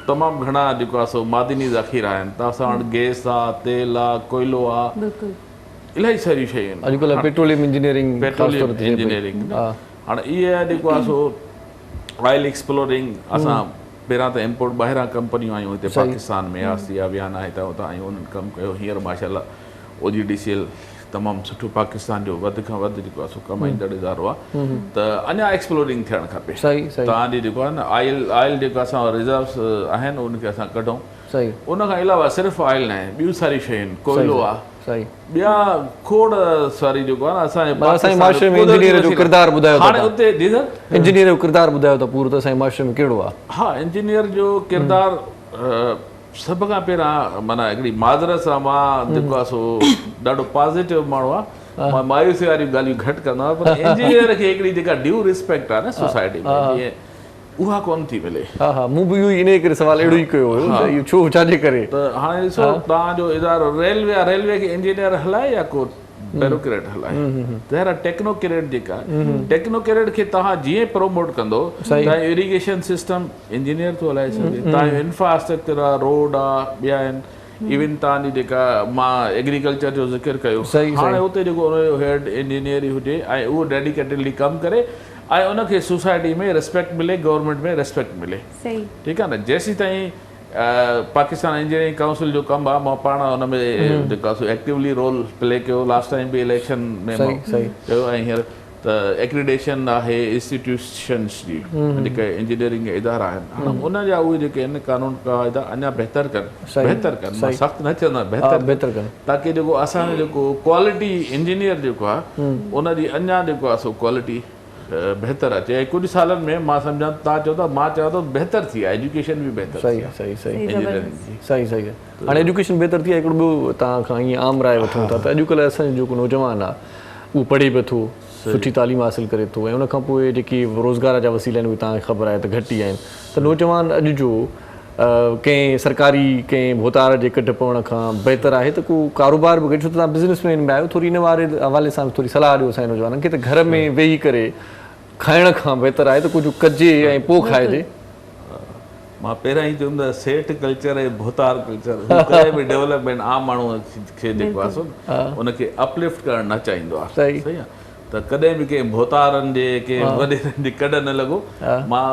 तमामु घणा जेको आहे सो मादिनी ज़ख़ीरा आहिनि त असां वटि गैस आहे तेल आहे कोयलो आहे इलाही सारियूं शयूं आहिनि अॼुकल्ह पेट्रोलियम इंजीनियरिंग हाणे इहा जेको आहे सो ऑयल एक्सप्लोरिंग असां पहिरां त इम्पोर्ट ॿाहिरां कंपनियूं आहियूं हिते पाकिस्तान में आसिया वियाना हितां हुतां आहियूं उन्हनि कमु कयो हींअर माशाल्लाह OGDCL तमामु सुठो पाकिस्तान जो वधि खां वधि जेको आहे सो कमाईंदड़ इदारो आहे त अञा एक्सप्लोरिंग थियणु खपे तव्हांजी जेको आहे न ऑयल जेको असां रिज़र्व्स आहिनि उनखे असां कढूं उन खां अलावा सिर्फ़ु ऑयल न आहे ॿियूं सारियूं शयूं आहिनि कोयलो आहे ॿिया खोड़ सारी जेको आहे न असांजे माशरे में इंजीनियर जो किरदारु ॿुधायो हाणे उते इंजीनियर जो किरदारु ॿुधायो त पूरो त असांजे माशरे में कहिड़ो आहे हा इंजीनियर जो किरदारु सभ खां पहिरां माना हिकिड़ी माज़रत सां मां जेको आहे सो ॾाढो पॉज़िटिव माण्हू आहे मां मायूसी वारियूं ॻाल्हियूं घटि कंदो आहियां, पर इंजीनियर खे हिकिड़ी जेका ड्यू रिस्पेक्ट आहे न सोसाइटी में, जीअं उहा कोन थी मिले। हा हा, मूं बि इहो ई इन करे सुवाल अहिड़ो ई कयो हुयो त इहो छो छाजे करे। त हाणे ॾिसो तव्हांजो इदारो रेलवे आहे, रेलवे खे इंजीनियर हलाए या को ब्यूरोक्रेट हलाए, तहिड़ा टेक्नोक्रेट जेका टेक्नोक्रेट खे तव्हां जीअं प्रमोट कंदो, तव्हांजो इरिगेशन सिस्टम इंजीनियर थो हलाए सघे, तव्हांजो इंफ्रास्ट्रक्चर आहे, रोड आहे, ॿिया आहिनि, इवन तव्हांजी जेका मां एग्रीकल्चर जो ज़िक्र कयो, हाणे उते जेको उनजो हेड इंजीनियर हुजे ऐं उहो डेडिकेटेडली कमु करे ऐं उनखे सोसाइटी में रिस्पेक्ट मिले, गवर्नमेंट में रिस्पेक्ट मिले, ठीकु आहे न। जेसीं ताईं पाकिस्तान इंजीनियरिंग काउंसिल जो कमु आहे, मां पाण हुन में जेका एक्टिवली रोल प्ले कयो, लास्ट टाइम बि इलेक्शन में कयो, ऐं हींअर त एक्रीडेशन आहे इंस्टीट्यूशन्स जी जेके इंजीनियरिंग इदारा आहिनि, उन जा उहे जेके आहिनि कानून क़ाइदा अञा बहितर कनि, मां सख़्तु न चवंदो आहियां, बहितर कनि, ताकी जेको असांजो जेको क्वालिटी इंजीनियर जेको आहे उनजी अञा जेको आहे सो क्वालिटी बहितर अचे। ऐं कुझु सालनि में मां सम्झां, तव्हां चओ था, मां चवां थो बहितर थी आहे, एजुकेशन बि बहितर। सही सही सही सही सही आहे। हाणे एजुकेशन बहितर थी आहे। हिकिड़ो ॿियो तव्हां खां ईअं आम राय वठूं था त अॼुकल्ह असांजो जेको नौजवान आहे उहो पढ़े बि थो, सुठी तालीम हासिल करे थो, ऐं उनखां पोइ जेकी रोज़गार जा वसीला आहिनि उहे तव्हांखे ख़बर आहे त घटि ई आहिनि। त नौजवान अॼु जो कंहिं सरकारी कंहिं भोतार जे कट पवण खां बहितर आहे त को कारोबार बि कजे, छो त तव्हां बिज़नेसमैन में आहियो, थोरी इन वारे हवाले सां थोरी सलाह ॾियो असांजे नौजवाननि खे त घर में वेही करे खाइण खां बहितर आहे त कुझु कजे ऐं पोइ खाइजे। मां पहिरियां ई चवंदो आहियां, सेठ कल्चर ऐं भोतार कल्चर कॾहिं बि डेवलपमेंट आम माण्हू खे जेको आहे उनखे अपलिफ्ट करणु न चाहींदो आहे। सही आहे, त कॾहिं बि कंहिं भोतारनि जे कंहिं वॾेरनि जी कॾ न लॻो। मां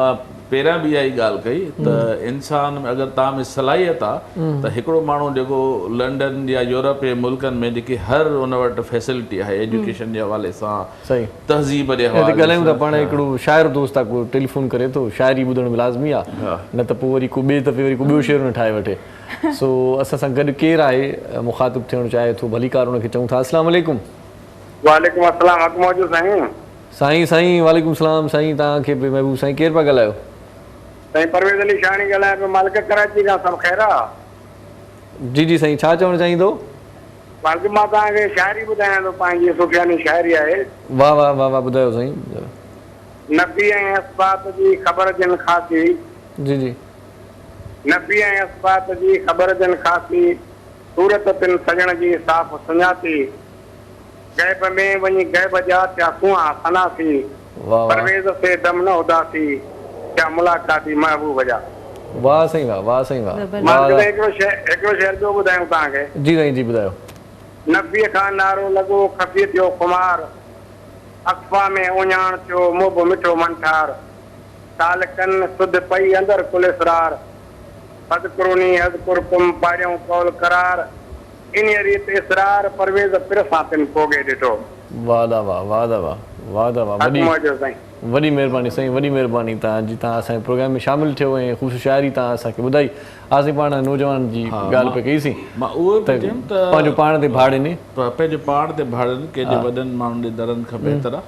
पहिरियां बि इहा ई ॻाल्हि कई त इंसान में अगरि तव्हां में सलाहियत आहे त हिकिड़ो माण्हू जेको लंडन या यूरोप जे मुल्कनि में जेकी हर उन वटि फैसिलिटी आहे एजुकेशन जे हवाले सां, तहज़ीब जे हवाले सां, ॻाल्हायूं था पाण हिकिड़ो शाइर दोस्त आहे, को टेलीफोन करे थो, शाइरी ॿुधण में लाज़मी आहे, न त पोइ वरी को ॿिए दफ़े वरी को ॿियो शेर न ठाहे वठे। सो असां सां गॾु केरु आहे मुखातिब थियणु चाहे थो, भलीकार हुनखे चऊं था। अस्सलाम वालेकुम। वालेकुम अस्सलाम, हक़ मौजूद साईं। साईं वालेकुम सलाम। साईं तव्हांखे बि महबूब साईं, केरु पिया ॻाल्हायो? साईं परवेज़ अली शानी ॻाल्हायां पियो, मालिक कराची खां। सभु ख़ैर आहे? जी जी साईं, छा चवणु चाहींदो? मालिक मां तव्हांखे शाइरी ॿुधायां थो, पंहिंजी सुफ़ियानी शाइरी आहे। वाह वाह वाह वाह, ॿुधायो साईं। नबी ऐं असबात जी ख़बर जन ख़ासी, जी जी, नबी ऐं असबात जी ख़बर जन ख़ासी, सूरत तिन सजण जी साफ़ सुञाती, गैब में वञी गैब जा थिया सुहा सनासी, परवेज़ से दम न उदासी, क्या मुलाक़ाती महबूब जा। वाह साईं वाह, वाह साईं वाह। हिकिड़ो शहर ॿियो ॿुधायूं तव्हांखे। जी साईं जी ॿुधायो। नबीअ खां नारो लॻो खफ़ी थियो खुमार, अख़फ़ा में उञाण थियो मुब मिठो मंठार, सालकनि सुध पई अंदरि कुल इसरार, फदकुरुनी हज़कुरकुम पाड़ियूं कौल करार, इन रीत इसरार परवेज़ पिर सां तिन पोगे ॾिठो। वाह वाह वाह वाह वाह वाह वाह, वॾी महिरबानी साईं, वॾी महिरबानी तव्हांजी, तव्हां असांजे प्रोग्राम में शामिलु थियो ऐं ख़ुशि शाइरी तव्हां असांखे ॿुधाई। असीं पाण नौजवान जी ॻाल्हि पे कईसीं, मां उहो पंहिंजो पाण ते भाड़े पंहिंजे पाण ते भाड़नि कंहिंजे वॾनि माण्हुनि जे दरनि खां बहितर आहे।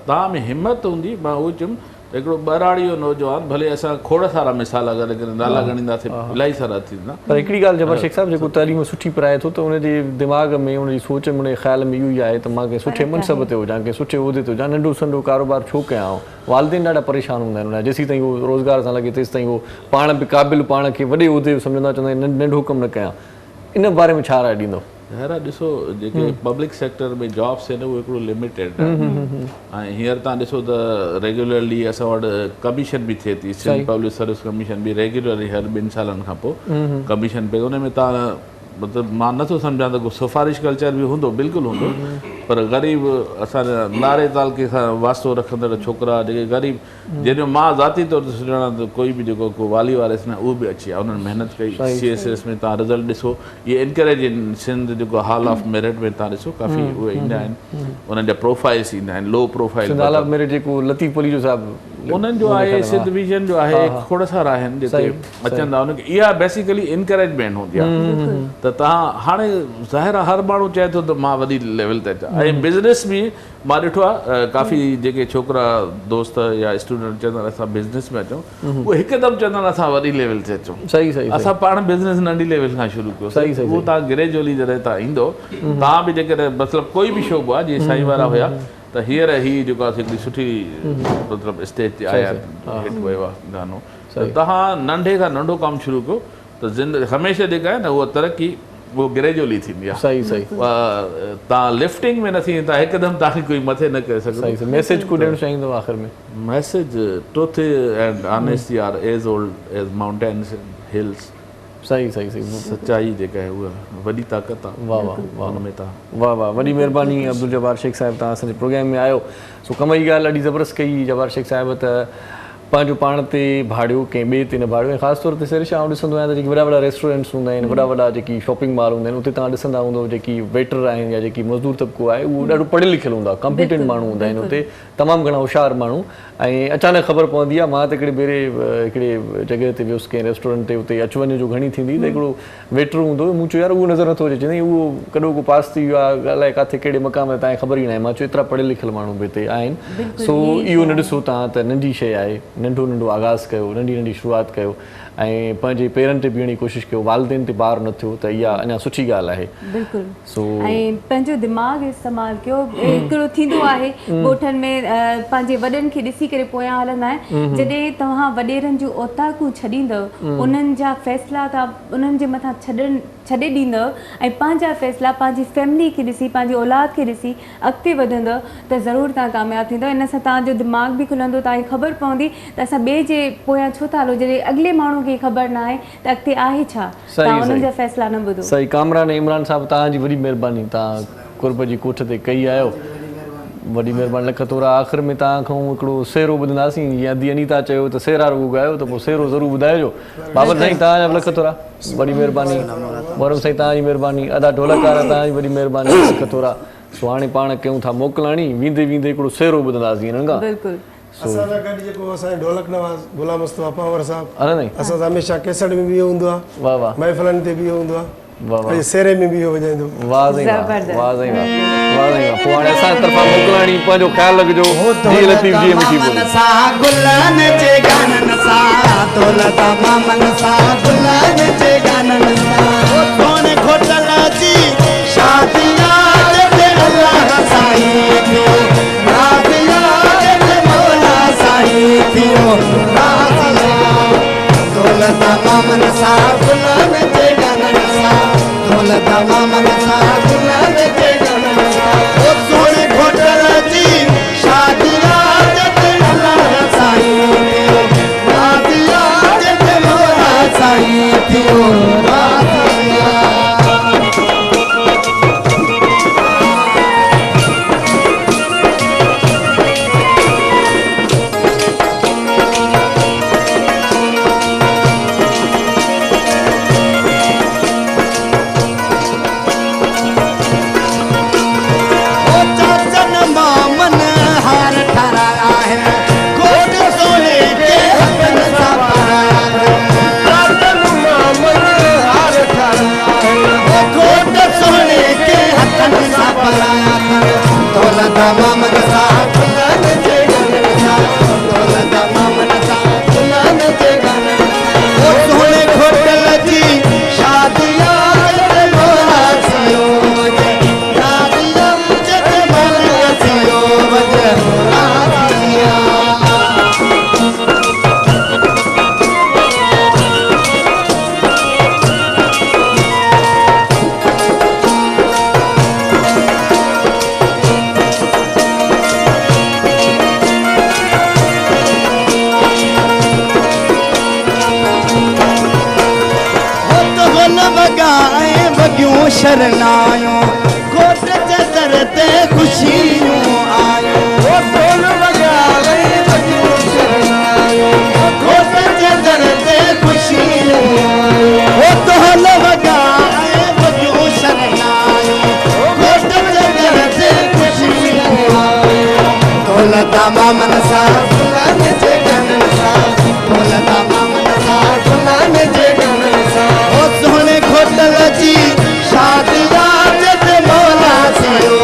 तव्हां में हिमत हूंदी, मां उहो चयुमि हिकिड़ो ॿराड़ीअ नौजवान, भले असां खोड़ सारा मिसाल गॾु करे नाला ॻणींदासीं, इलाही सारा थींदा, पर हिकिड़ी ॻाल्हि जबर शेख साहिबु जेको तालीम सुठी पढ़ाए थो त उनजे दिमाग़ में, उनजी सोच में, उनजे ख़्याल में इहो ई आहे त मां कंहिं सुठे मनसब ते हुजां, कंहिं सुठे उहिदे ते हुजां, नंढो संढो कारोबार छो कयां। वालिदेन ॾाढा परेशान हूंदा आहिनि, जेसीं ताईं उहो रोज़गार सां लॻे तेसीं ताईं उहो पाण बि क़ाबिल, पाण खे वॾे उहिदे सम्झंदा, चवंदा आहिनि नंढो कमु न कयां। इन बारे में छा राय ॾींदो? ज़ाहिर आहे, ॾिसो जेके पब्लिक सेक्टर में जॉब्स आहिनि उहो हिकिड़ो लिमिटेड आहे, ऐं हींअर तव्हां ॾिसो त रेगुलरली असां वटि कमीशन बि थिए थी, सिंध पब्लिक सर्विस कमीशन बि रेगुलरली हर 2 सालनि खां पोइ कमीशन पे, उन में तव्हां मतिलबु मां नथो सम्झां त को सिफ़ारिश कल्चर बि हूंदो, बिल्कुलु हूंदो, पर ग़रीब असांजा नारे तालके सां वास्तो रखंदड़ छोकिरा जेके ग़रीब, जंहिंजो मां ज़ाती तौर ते सुञाणा त कोई बि जेको को वाली वारिस न, उहो बि अची आहे, उन्हनि महिनत कई, CSS में तव्हां रिज़ल्ट ॾिसो, इहे इनकरेज आहिनि। सिंध जेको हॉल ऑफ मेरिट में तव्हां ॾिसो काफ़ी उहे ईंदा आहिनि, उन्हनि जा प्रोफाइल्स ईंदा आहिनि, low profile hall of merit जेको लतीफ़ अली जो साहिबु उन्हनि जो आहे, सिंध विजन जो आहे, खोड़ सारा आहिनि जेके अचनि था, उनखे इहा बेसिकली इनकरेजमेंट हूंदी आहे। त तव्हां हाणे ज़ाहिर आहे हर माण्हू चए थो त मां वॾी लेवल ते अचां, ऐं बिज़नेस में मां ॾिठो आहे काफ़ी जेके छोकिरा दोस्त या स्टूडेंट चवंदा आहिनि असां बिज़नेस में अचूं, उहे हिकदमि चवंदा आहिनि असां वॾी लेवल ते अचूं। सही सही असां पाण बिज़नेस नंढी लेवल खां शुरू कयो। सही सही उहो तव्हां ग्रेजुअली जॾहिं तव्हां ईंदो, तव्हां बि जेकॾहिं मतिलबु कोई बि शौक़ु आहे जीअं साईं वारा हुया त हींअर ही जेको आहे हिकिड़ी सुठी मतिलबु स्टेज ते आया, हिट वियो आहे गानो। त तव्हां नंढे खां नंढो कमु शुरू कयो त ज़िंदगी हमेशह जेका आहे न उहा तरक़ी वो ग्रेजुअली थींदी आहे। सही सही तव्हां लिफ्टिंग में न थींदी, तव्हां हिकदमि तव्हांखे कोई मथे न करे सघो। सही मैसेज को ॾियणु चाहींदो आख़िर में? Message truth and honesty are as old as mountains and hills. सही सही सही सच्चाई जेका आहे उहा वॾी ताक़त आहे। वाह वाह वाह हुन में तव्हां वाह वाह, वॾी महिरबानी अब्दुल जब्बार शेख साहिबु, तव्हां असांजे प्रोग्राम में आयो। सो कम जी ॻाल्हि ॾाढी ज़बरदस्त कई जब्बार शेख साहिबु, त पंहिंजो पाण ते भाड़ियो कंहिं ॿिए ते न भाड़ियो। ऐं ख़ासि तौर ते सिरिश आउं ॾिसंदो आहियां त जेके वॾा वॾा रेस्टोरेंट्स हूंदा आहिनि, वॾा वॾा जेकी शॉपिंग मॉल हूंदा आहिनि, उते तव्हां ॾिसंदा हूंदव जेकी वेटर आहिनि या जेकी मज़दूर तबिको आहे उहो ॾाढो पढ़ियल लिखियल हूंदो आहे, कॉम्पिटेंट माण्हू हूंदा आहिनि उते, तमामु घणा होशियारु माण्हू। ऐं अचानक ख़बर पवंदी आहे, मां त हिकिड़े भेरे हिकिड़े जॻह ते वियुसि कंहिं रेस्टोरेंट ते, उते अच वञ जो घणी थींदी, त हिकिड़ो वेटर हूंदो हुयो, मूं चयो यार उहो नज़र नथो अचे, चवंदी उहो कॾो को पास थी वियो आहे, अलाए किथे कहिड़े मक़ाम ते तव्हांखे ख़बर ई न आहे। मां चयो एतिरा पढ़ियल लिखियल माण्हू बि हिते आहिनि। सो इहो न ॾिसो तव्हां त नंढी शइ आहे, नंढो नंढो आगाज़ कयो, नंढी नंढी शुरूआति कयो ऐं पंहिंजे पेरनि ते बीहण जी कोशिशि कयो। वालदेन ते ॿार न थियो त इहा अञा सुठी ॻाल्हि आहे। बिल्कुलु। सो ऐं पंहिंजो दिमाग़ इस्तेमालु कयो। हिकिड़ो थींदो आहे ॻोठनि में पंहिंजे वॾनि खे ॾिसी करे पोयां हलंदा आहिनि, जॾहिं तव्हां वॾेरनि जूं औताकूं छॾींदव, उन्हनि जा फ़ैसिला तव्हां उन्हनि जे मथां छॾे ॾींदव ऐं पंहिंजा फ़ैसिला पंहिंजी फैमिली खे ॾिसी, पंहिंजी औलाद खे ॾिसी अॻिते वधंदव त ज़रूरु तव्हां कामयाबु थींदव। इन सां तव्हांजो दिमाग़ बि खुलंदो, तव्हांखे ख़बर पवंदी त असां ॿिए जे पोयां छो था हलो, जॾहिं अॻिले माण्हू खे ख़बर न आहे त अॻिते आहे छा, तव्हां उन्हनि जा फ़ैसिला न ॿुधो। सही। कामरान इमरान साहिबु, तव्हांजी वॾी महिरबानी, तव्हां कुर्ब जी कोठ ते कई आहियो, वॾी महिरबानी, लख थोरा। आख़िर में तव्हां खां हिकिड़ो सेरो ॿुधंदासीं, जीअं अदी अनीता चयो त सेरा रुॻो ॻायो, त पोइ सेरो ज़रूरु ॿुधाइजो। बाबर साईं तव्हांजा लख थोरा, वॾी महिरबानी। मोहरम साईं तव्हांजी महिरबानी, अदा ढोलकार तव्हांजी वॾी महिरबानी, लख थोरा। सो हाणे पाण कयूं था मोकिलाणी, वेंदे वेंदे हिकिड़ो सेरो ॿुधंदासीं हिननि खां। बिल्कुलु। असां सां गॾु जेको असांजो ढोलक नवाज़ गुलाम मुस्तफ़ा पावर साहिबु, अरे नहीं, असां सां हमेशह कैसेट में बि इहो हूंदो आहे, वाह वाह, महफ़िलनि ते बि इहो हूंदो आहे, वाह वाह, ऐं सेरे में बि इहो वॼाईंदो। वाह साईं वाह, वाह साईं वाह, वाह साईं वाह। पोइ हाणे असांजे तरफ़ां मोकिलाणी, पंहिंजो ख़्यालु रखिजो। जी लतीफ़ जी मिठी बोली। गुलनि जे गाननि सां, दौलत मामन सां, गुलनि जे गाननि सां, सोन खोटल जी शादिया ते अल्लाह साईं थियो, रातिया ते मौला साईं थियो, रातिया दौलत मामन सां, गुलनि जे गाननि सां, दौलत मामन सां, गुलनि जे गाननि सां, सोन खोटल जी शादिया ते अल्लाह साईं थियो, रातिया ते मौला साईं थियो, रातिया। शरनायो कोट चदर ते खुशियों आयो, ओ ढोल वगावे बगियो शरनायो, कोट चदर ते खुशियों आयो, ओ ढोल वगावे बगियो शरनायो, कोट चदर ते खुशियों आयो, दौलत मामन सा, गुलाम जे गानन सा, दौलत मामन सा, गुलाम जे गानन सा, ओ सोने खोटल जी शादिया ते मौला थियो।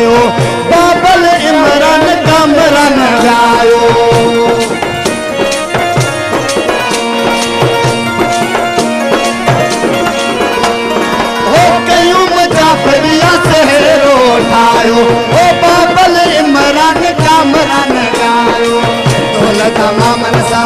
ॻायो बाबल इमरान कामरान ॻायो हो कयूं मुजाफरिया सहरो ठायो हो बाबल इमरान कामरान ॻायो दौलत मामन सा